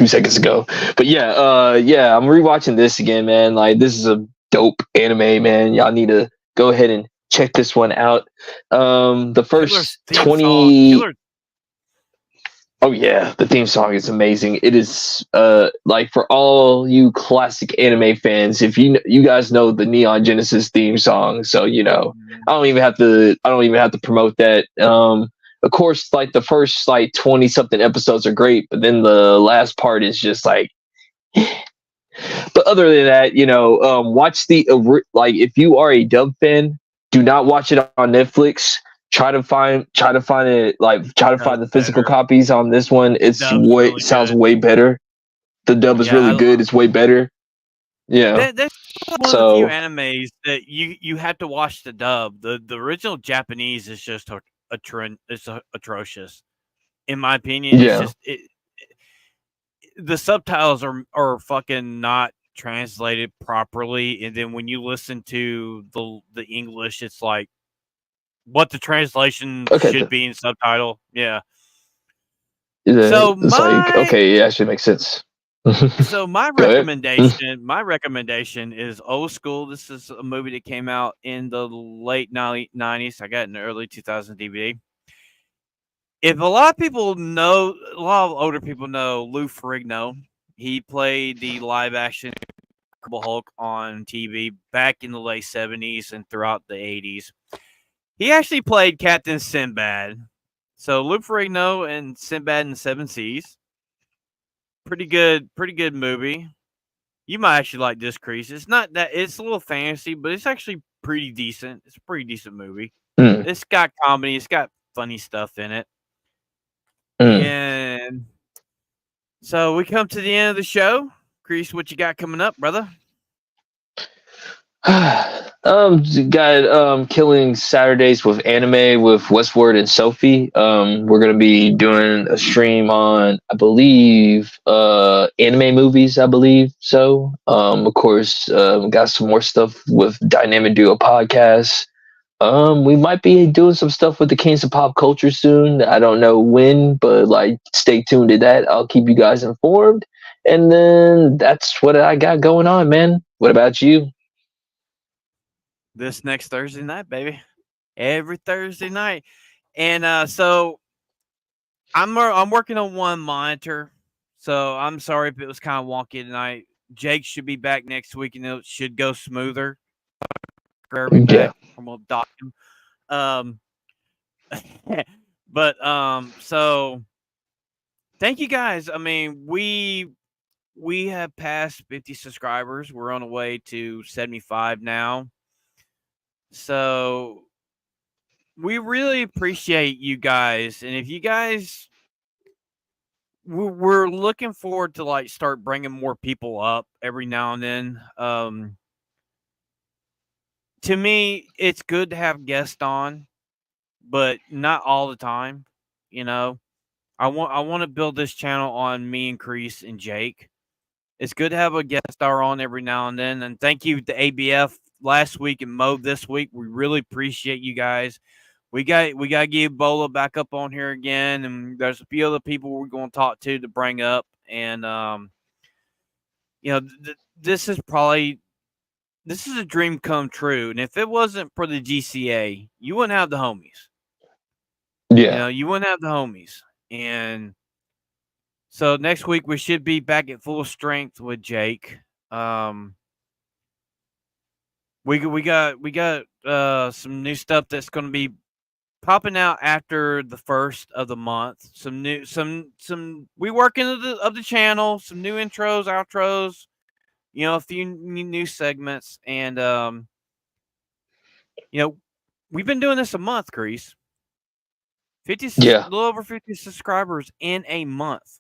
C: seconds ago. But yeah, I'm rewatching this again, man. Like, this is a dope anime, man. Y'all need to go ahead and check this one out. The first 20. Oh yeah, the theme song is amazing. It is like, for all you classic anime fans, if you guys know the Neon Genesis theme song, so you know, I don't even have to promote that. Of course, like the first 20 something episodes are great, but then the last part is just like but other than that, you know, watch if you are a dub fan, do not watch it on Netflix. Try to find it, find the physical copies on this one. It's sounds way better. The dub is really good. It's way better. Yeah.
B: That's one of the few animes that you have to watch the dub. The original Japanese is just it's atrocious, in my opinion.
C: Yeah.
B: It's just the subtitles are fucking not translated properly, and then when you listen to the English, it's like what the translation should be in subtitle. Yeah. So
C: it actually makes sense.
B: So my recommendation is old school. This is a movie that came out in the late 90s. I got it in the early 2000s DVD. If a lot of older people know Lou Ferrigno, he played the live action Hulk on TV back in the late 70s and throughout the 80s. He actually played Captain Sinbad. So Lou Ferrigno and Sinbad and the Seven Seas. Pretty good movie. You might actually like this, Chris. It's not that it's a little fantasy, but it's actually pretty decent. It's a pretty decent movie. It's got comedy, it's got funny stuff in it. And so we come to the end of the show. Chris, what you got coming up, brother?
C: Got Killing Saturdays with Anime with Westward and Sophie. We're gonna be doing a stream on, I believe, anime movies. I believe so. Of course, got some more stuff with Dynamic Duo Podcast. We might be doing some stuff with the Kings of Pop Culture soon. I don't know when, but stay tuned to that. I'll keep you guys informed. And then that's what I got going on, man. What about you?
B: This next Thursday night, baby. Every Thursday night. And so I'm working on one monitor. So I'm sorry if it was kind of wonky tonight. Jake should be back next week and it should go smoother.
C: Yeah.
B: I'm gonna dock him. So thank you guys. I mean, we have passed 50 subscribers. We're on the way to 75 now. So we really appreciate you guys. And if you guys we're looking forward to like start bringing more people up every now and then. To me, it's good to have guests on, but not all the time. You know, I want to build this channel on me and Crease and Jake. It's good to have a guest star on every now and then. And thank you to ABF last week and Mo this week. We really appreciate you guys. We got to get Ebola back up on here again, and there's a few other people we're going to talk to bring up. And you know, this is a dream come true. And if it wasn't for the GCA, you wouldn't have the homies.
C: Yeah.
B: You know, you wouldn't have the homies. And so next week we should be back at full strength with Jake. We got some new stuff that's going to be popping out after the first of the month. Some we work into the channel, some new intros, outros, you know, a few new segments, and you know, we've been doing this a month, Crease. 50,
C: Yeah.
B: a little over 50 subscribers in a month.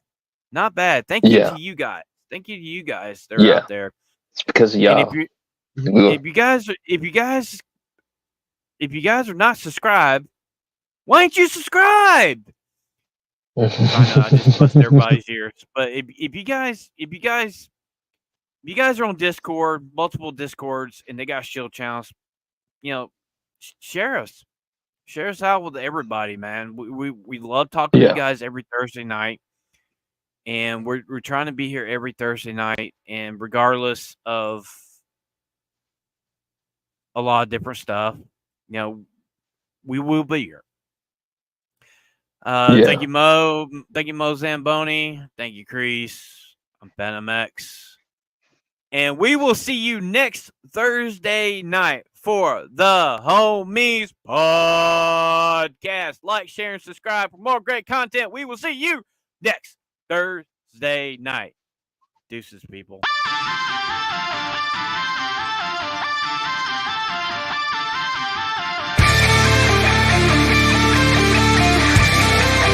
B: Not bad. Thank you to you guys. Thank you to you guys that are out there.
C: It's because of y'all.
B: And if you guys are not subscribed, why ain't you subscribed? I know I just busted everybody's ears. But if you guys are on Discord, multiple Discords, and they got shield channels, you know, share us. Share us out with everybody, man. We love talking to you guys every Thursday night. And we're trying to be here every Thursday night, and regardless of a lot of different stuff, you know, we will be here. Thank you, Mo. Thank you, MoZamboni. Thank you, Crease. I'm BenMX. And we will see you next Thursday night for the Homies Podcast. Like, share, and subscribe for more great content. We will see you next Thursday night. Deuces, people.